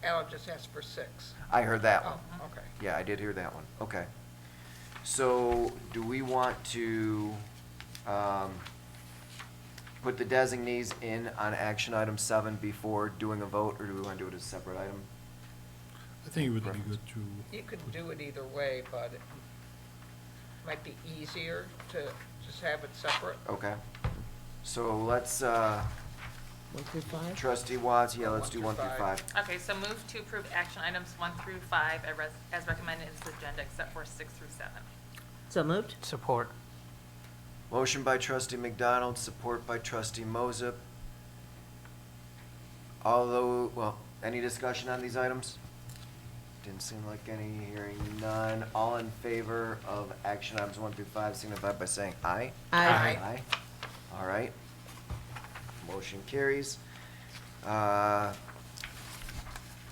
Al just asked for 6. I heard that Oh, one. okay. Yeah, I did hear that one. Okay. So do we want to put the designees in on action item 7 before doing a vote, or do we want to do it as a separate item? I think it would be good to. You could do it either way, but it might be easier to just have it separate. Okay. So let's, 1 through 5? trustee Watts, yeah, let's do 1 1 through through 5. Okay, so move to approve action items 1 through 5 as recommended in this agenda, except for 6 through 7. So moved? Support. Motion by trustee McDonald, support by trustee Moses. Any discussion on these items? Didn't seem like any, hearing none. All in favor of action items 1 through 5 signify by saying aye. Aye. Aye. All right. Motion carries.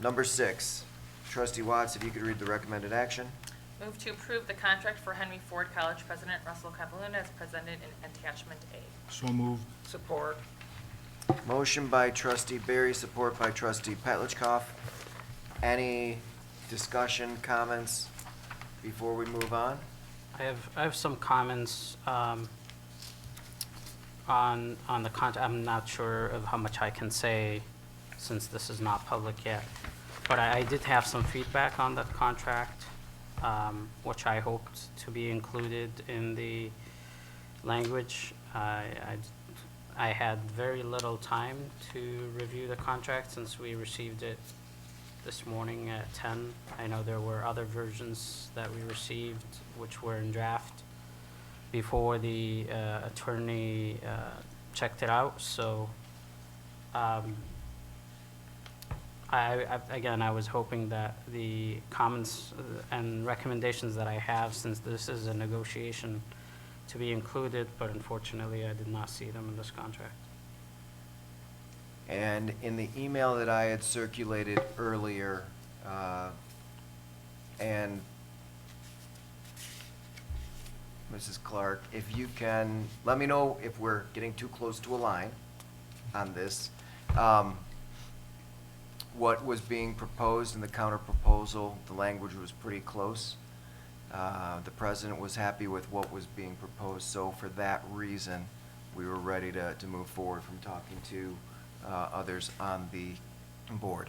Number 6, trustee Watts, if you could read the recommended action. Move to approve the contract for Henry Ford College President Russell Cavaluna as presented in attachment A. So moved. Support. Motion by trustee Barry, support by trustee Petlicoff. Any discussion, comments before we move on? I have some comments on the contract. I'm not sure of how much I can say since this is not public yet. But I did have some feedback on the contract, which I hoped to be included in the language. I had very little time to review the contract since we received it this morning at 10. I know there were other versions that we received which were in draft before the attorney checked it out. So Again, I was hoping that the comments and recommendations that I have, since this is a negotiation, to be included, but unfortunately, I did not see them in this contract. And in the email that I had circulated earlier, and Mrs. Clark, if you can, let me know if we're getting too close to a line on this. What was being proposed in the counter proposal, the language was pretty close. The president was happy with what was being proposed, so for that reason, we were ready to move forward from talking to others on the board.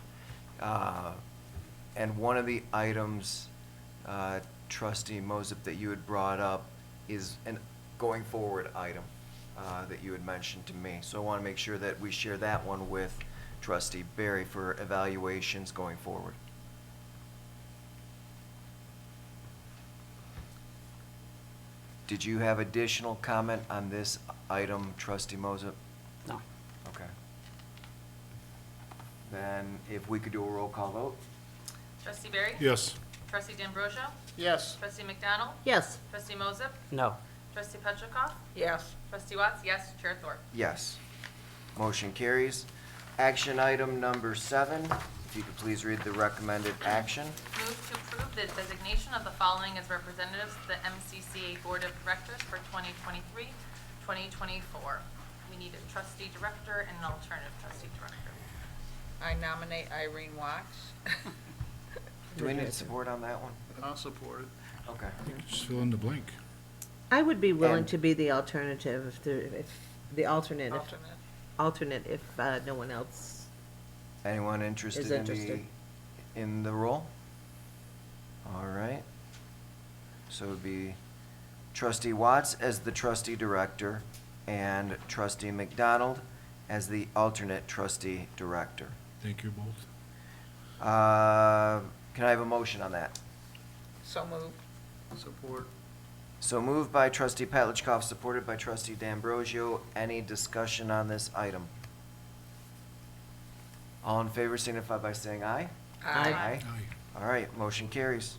And one of the items, Trustee Mosip, that you had brought up is an going forward item that you had mentioned to me. So I want to make sure that we share that one with Trustee Barry for evaluations going forward. Did you have additional comment on this item, Trustee Mosip? No. Okay. Then if we could do a roll call vote? Trustee Barry? Yes. Trustee D'Ambrosio? Yes. Trustee McDonald? Yes. Trustee Moses? No. Trustee Petrikov? Yes. Trustee Watts? Yes. Chair Thorpe? Yes. Motion carries. Action item number 7, if you could please read the recommended action. Move to approve the designation of the following as representatives to the MCCA Board of Directors for 2023-2024. We need a trustee director and an alternative trustee director. I nominate Irene Watts. Do we need support on that one? I'll support it. Okay. Just fill in the blank. I would be willing And- to be the alternative if the alternate, if no one else. Anyone interested Is in interested. in the role? All right. So it would be Trustee Watts as the trustee director and Trustee McDonald as the alternate trustee director. Thank you both. Can I have a motion on that? So moved. Support. So moved by Trustee Petlicoff, supported by Trustee D'Ambrosio. Any discussion on this item? All in favor signify by saying aye. Aye. Aye. All right, motion carries.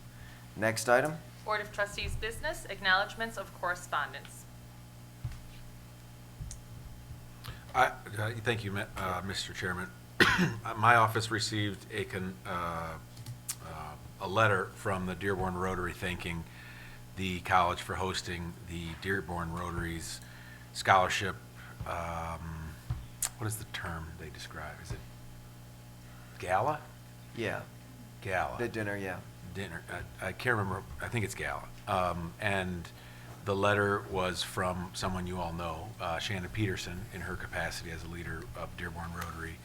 Next item? Board of Trustees Business, Acknowledgements of Correspondence. Thank you, Mr. Chairman. My office received a letter from the Dearborn Rotary thanking the college for hosting the Dearborn Rotary's scholarship. What is the term they describe? Is it gala? Yeah, Gala. the dinner, yeah. Dinner. I can't remember. I think it's gala. And the letter was from someone you all know, Shannon Peterson, in her capacity as a leader of Dearborn Rotary.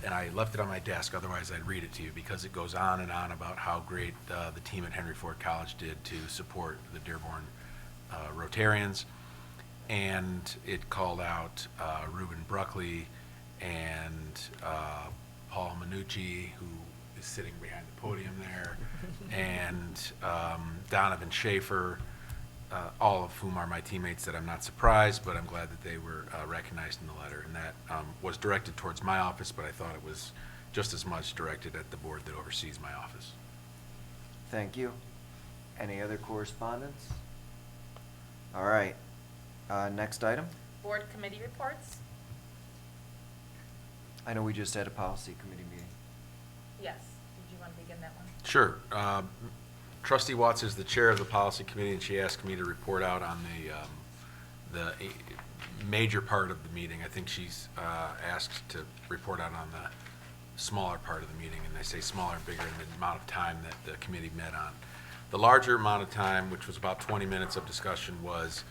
And I left it on my desk, otherwise I'd read it to you, because it goes on and on about how great the team at Henry Ford College did to support the Dearborn Rotarians. And it called out Reuben Bruckley and Paul Minucci, who is sitting behind the podium there, and Donovan Schaefer, all of whom are my teammates that I'm not surprised, but I'm glad that they were recognized in the letter. And that was directed towards my office, but I thought it was just as much directed at the board that oversees my office. Thank you. Any other correspondence? All right, next item. Board Committee Reports. I know we just had a policy committee meeting. Yes. Did you want to begin that one? Sure. Trustee Watts is the chair of the policy committee, and she asked me to report out on the major part of the meeting. I think she's asked to report out on the smaller part of the meeting, and I say smaller and bigger in the amount of time that the committee met on. The larger amount of time, which was about 20 minutes of discussion, was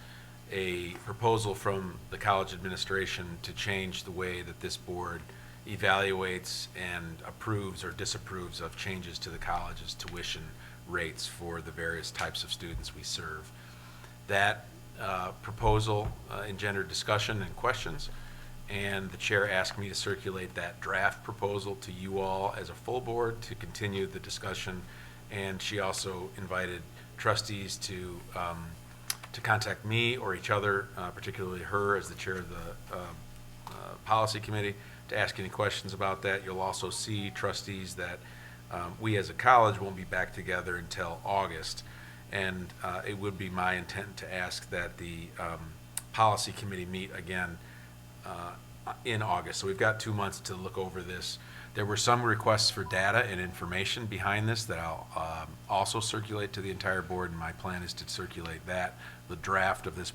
a proposal from the college administration to change the way that this board evaluates and approves or disapproves of changes to the college's tuition rates for the various types of students we serve. That proposal engendered discussion and questions, and the chair asked me to circulate that draft proposal to you all as a full board to continue the discussion, and she also invited trustees to contact me or each other, particularly her as the chair of the policy committee, to ask any questions about that. You'll also see, trustees, that we as a college won't be back together until August. And it would be my intent to ask that the policy committee meet again in August. So we've got 2 months to look over this. There were some requests for data and information behind this that I'll also circulate to the entire board, and my plan is to circulate that, the draft of this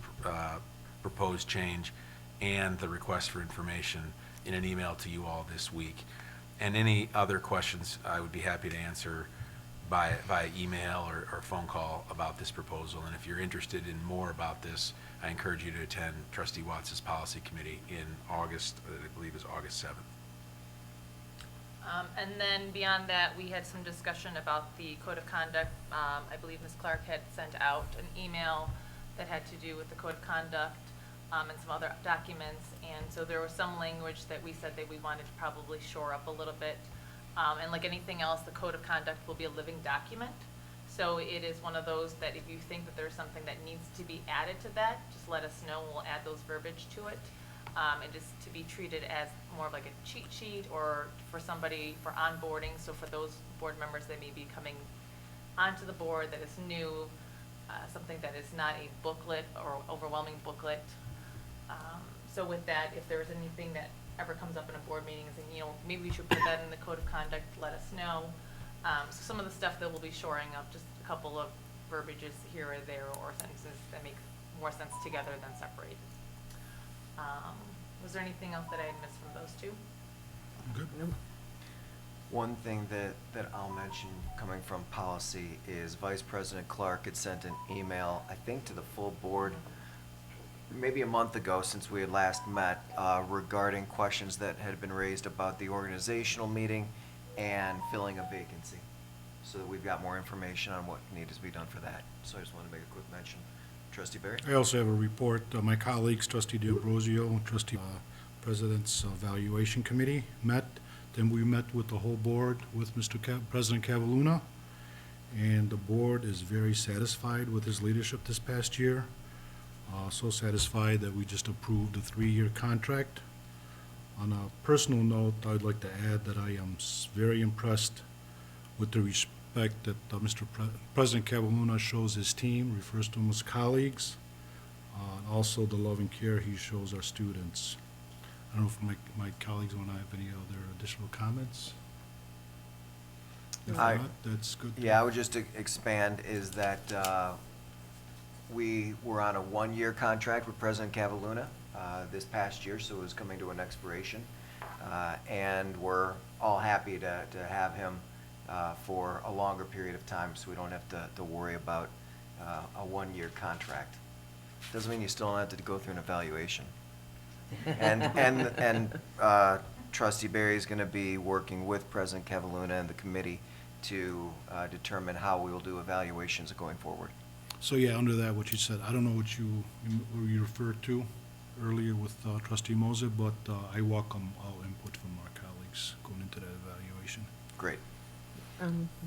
proposed change, and the request for information in an email to you all this week. And any other questions I would be happy to answer via email or phone call about this proposal. And if you're interested in more about this, I encourage you to attend Trustee Watts' policy committee in August, I believe is August 7th. And then beyond that, we had some discussion about the code of conduct. I believe Ms. Clark had sent out an email that had to do with the code of conduct and some other documents. And so there was some language that we said that we wanted to probably shore up a little bit. And like anything else, the code of conduct will be a living document. So it is one of those that if you think that there's something that needs to be added to that, just let us know and we'll add those verbiage to it. And just to be treated as more of like a cheat sheet or for somebody for onboarding. So for those board members that may be coming onto the board that is new, something that is not a booklet or overwhelming booklet. So with that, if there's anything that ever comes up in a board meeting and saying, you know, maybe we should put that in the code of conduct, let us know. So some of the stuff that we'll be shoring up, just a couple of verbiages here or there or sentences that make more sense together than separated. Was there anything else that I had missed from those two? Good. One thing that I'll mention coming from policy is Vice President Clark had sent an email, I think to the full board, maybe a month ago since we had last met, regarding questions that had been raised about the organizational meeting and filling a vacancy. So that we've got more information on what needs to be done for that. So I just wanted to make a quick mention. Trustee Barry? I also have a report. My colleagues, Trustee D'Ambrosio, Trustee President's Evaluation Committee met. Then we met with the whole board with President Cavalluna, and the board is very satisfied with his leadership this past year. So satisfied that we just approved a 3-year contract. On a personal note, I'd like to add that I am very impressed with the respect that President Cavalluna shows his team, refers to them as colleagues, and also the love and care he shows our students. I don't know if my colleagues want to have any other additional comments. If not, that's good. Yeah, I would just expand is that we were on a 1-year contract with President Cavalluna this past year, so it was coming to an expiration. And we're all happy to have him for a longer period of time, so we don't have to worry about a 1-year contract. Doesn't mean you still don't have to go through an evaluation. And Trustee Barry is going to be working with President Cavalluna and the committee to determine how we will do evaluations going forward. So yeah, under that, what you said, I don't know what you referred to earlier with Trustee Moser, but I welcome all input from our colleagues going into that evaluation. Great.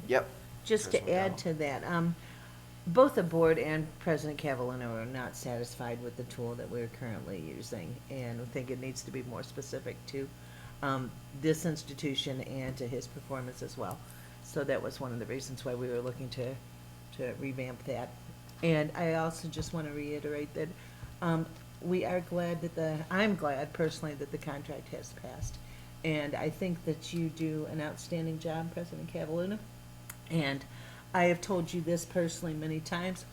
Yep. Just to add to that, both the board and President Cavalluna are not satisfied with the tool that we're currently using, and we think it needs to be more specific to this institution and to his performance as well. So that was one of the reasons why we were looking to revamp that. And I also just want to reiterate that we are glad that I'm glad personally that the contract has passed. And I think that you do an outstanding job, President Cavalluna. And I have told you this personally many times.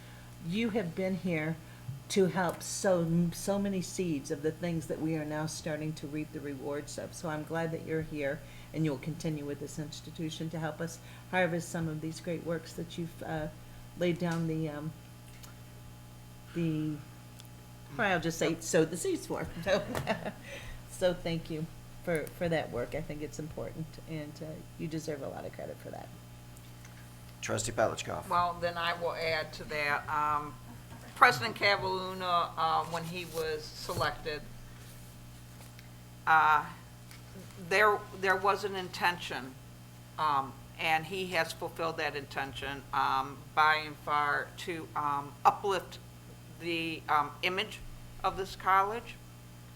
You have been here to help sow so many seeds of the things that we are now starting to reap the rewards of. So I'm glad that you're here and you'll continue with this institution to help us harvest some of these great works that you've laid down I'll just say sowed the seeds for. So thank you for that work. I think it's important, and you deserve a lot of credit for that. Trustee Petlicoff. Well, then I will add to that. President Cavalluna, when he was selected, there was an intention, and he has fulfilled that intention by and far to uplift the image of this college,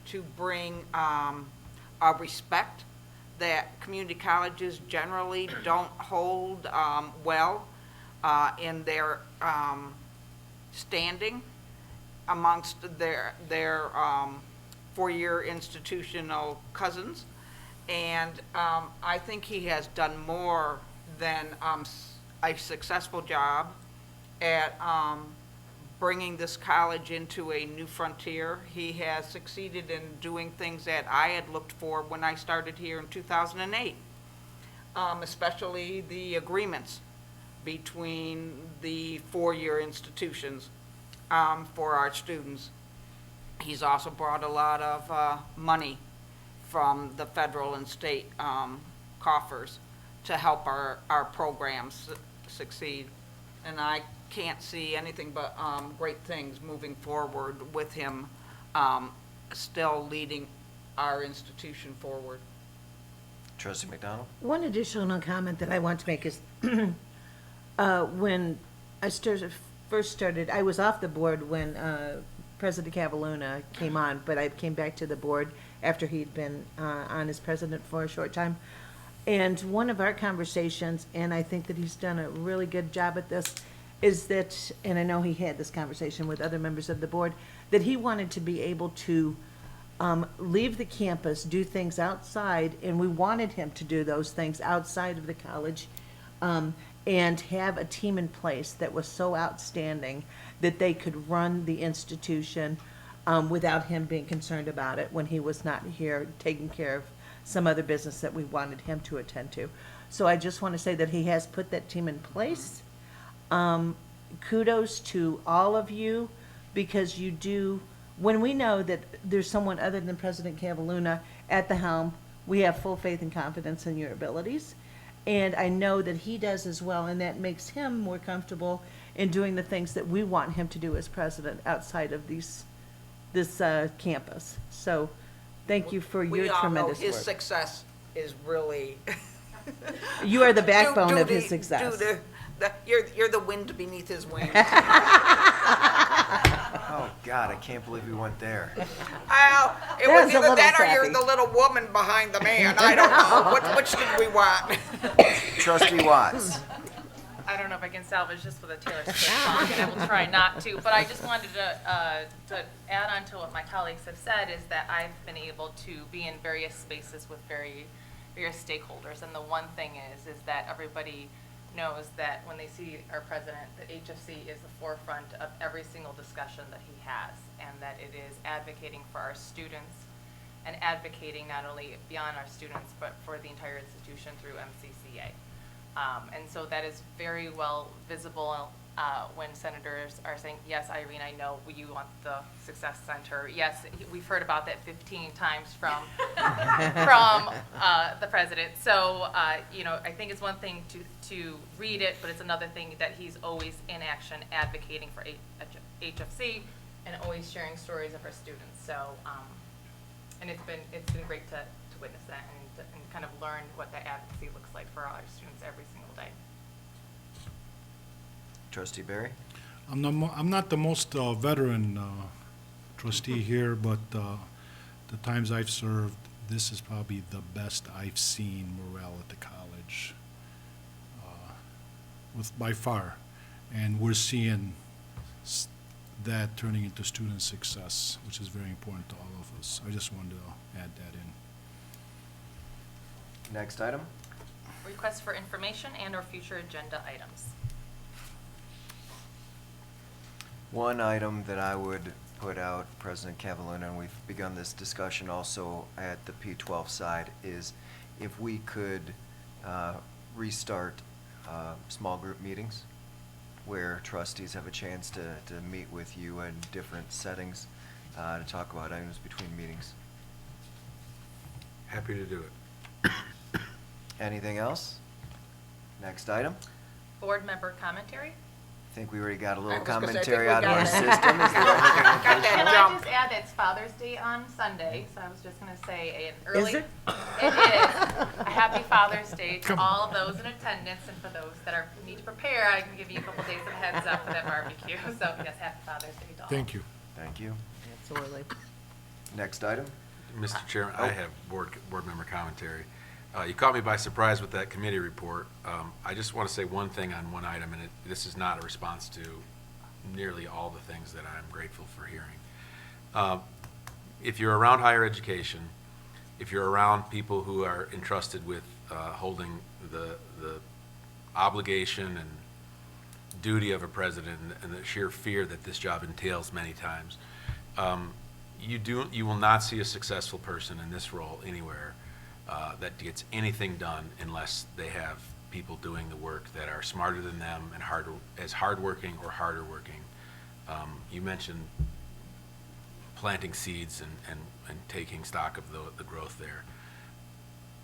to bring respect that community colleges generally don't hold well in their standing amongst their four-year institutional cousins. And I think he has done more than a successful job at bringing this college into a new frontier. He has succeeded in doing things that I had looked for when I started here in 2008, especially the agreements between the four-year institutions for our students. He's also brought a lot of money from the federal and state coffers to help our programs succeed. And I can't see anything but great things moving forward with him still leading our institution forward. Trustee McDonald? One additional comment that I want to make is when I first started, I was off the board when President Cavalluna came on, but I came back to the board after he'd been on as president for a short time. And one of our conversations, and I think that he's done a really good job at this, is that, and I know he had this conversation with other members of the board, that he wanted to be able to leave the campus, do things outside, and we wanted him to do those things outside of the college, and have a team in place that was so outstanding that they could run the institution without him being concerned about it when he was not here taking care of some other business that we wanted him to attend to. So I just want to say that he has put that team in place. Kudos to all of you, because you do, when we know that there's someone other than President Cavalluna at the helm, we have full faith and confidence in your abilities. And I know that he does as well, and that makes him more comfortable in doing the things that we want him to do as president outside of this campus. So thank you for your tremendous We all know his work. success is really. You are the backbone of his success. You're the wind beneath his wings. Oh, God, I can't believe we went there. Well, it That was was a either little that or you're sappy. the little woman behind the man. I don't know. Which did we want? Trustee Watts? I don't know if I can salvage this with a Taylor Swift song, and I will try not to, but I just wanted to add on to what my colleagues have said, is that I've been able to be in various spaces with various stakeholders, and the one thing is that everybody knows that when they see our president, that HFC is the forefront of every single discussion that he has, and that it is advocating for our students and advocating not only beyond our students, but for the entire institution through MCCA. And so that is very well visible when senators are saying, yes, Irene, I know you want the Success Center. Yes, we've heard about that 15 times from the president. So, I think it's one thing to read it, but it's another thing that he's always in action advocating for HFC and always sharing stories of our students. So, and it's been great to witness that and kind of learn what that advocacy looks like for all our students every single day. Trustee Barry? I'm not the most veteran trustee here, but the times I've served, this is probably the best I've seen morale at the college, by far. And we're seeing that turning into student success, which is very important to all of us. I just wanted to add that in. Next item? Requests for information and/or future agenda items. One item that I would put out, President Cavalluna, and we've begun this discussion also at the P12 side, is if we could restart small group meetings where trustees have a chance to meet with you in different settings to talk about items between meetings. Happy to do it. Anything else? Next item? Board member commentary. I think we already got a I little was gonna say, I think commentary we out of got our it. system. Is there anything in Got case- that Can I jump. just add that it's Father's Day on Sunday, so I was just gonna say an early. it? It is. A happy Father's Day to all of those in attendance, and for those that need to prepare, I can give you a couple days of heads up for that barbecue. So yes, happy Father's Day to all. Thank you. Thank you. Absolutely. Next item? Mr. Chairman, I have board member commentary. You caught me by surprise with that committee report. I just want to say one thing on one item, and this is not a response to nearly all the things that I'm grateful for hearing. If you're around higher education, if you're around people who are entrusted with holding the obligation and duty of a president and the sheer fear that this job entails many times, you will not see a successful person in this role anywhere that gets anything done unless they have people doing the work that are smarter than them and as hardworking or harder working. You mentioned planting seeds and taking stock of the growth there.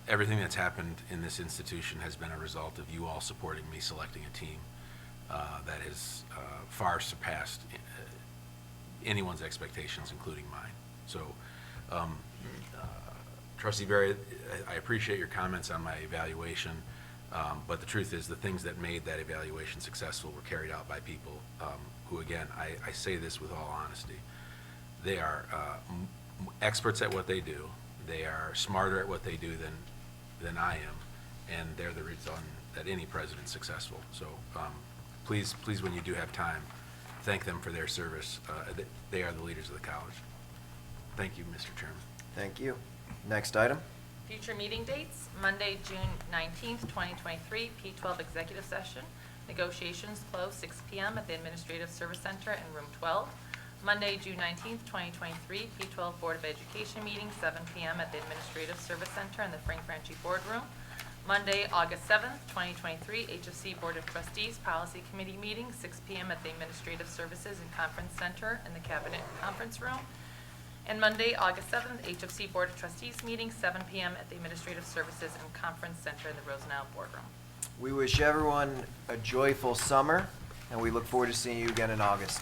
Everything that's happened in this institution has been a result of you all supporting me selecting a team that has far surpassed anyone's expectations, including mine. So, Trustee Berry, I appreciate your comments on my evaluation, but the truth is the things that made that evaluation successful were carried out by people who, again, I say this with all honesty, they are experts at what they do. They are smarter at what they do than I am, and they're the reason that any president's successful. So please, when you do have time, thank them for their service. They are the leaders of the college. Thank you, Mr. Chairman. Thank you. Next item. Future meeting dates, Monday, June 19th, 2023, P12 executive session. Negotiations close 6 p.m. at the Administrative Service Center in room 12. Monday, June 19th, 2023, P12 Board of Education meeting, 7 p.m. at the Administrative Service Center in the Frank Franchi Boardroom. Monday, August 7th, 2023, HFC Board of Trustees Policy Committee meeting, 6 p.m. at the Administrative Services and Conference Center in the Cabinet Conference Room. And Monday, August 7th, HFC Board of Trustees meeting, 7 p.m. at the Administrative Services and Conference Center in the Rosenau Boardroom. We wish everyone a joyful summer, and we look forward to seeing you again in August.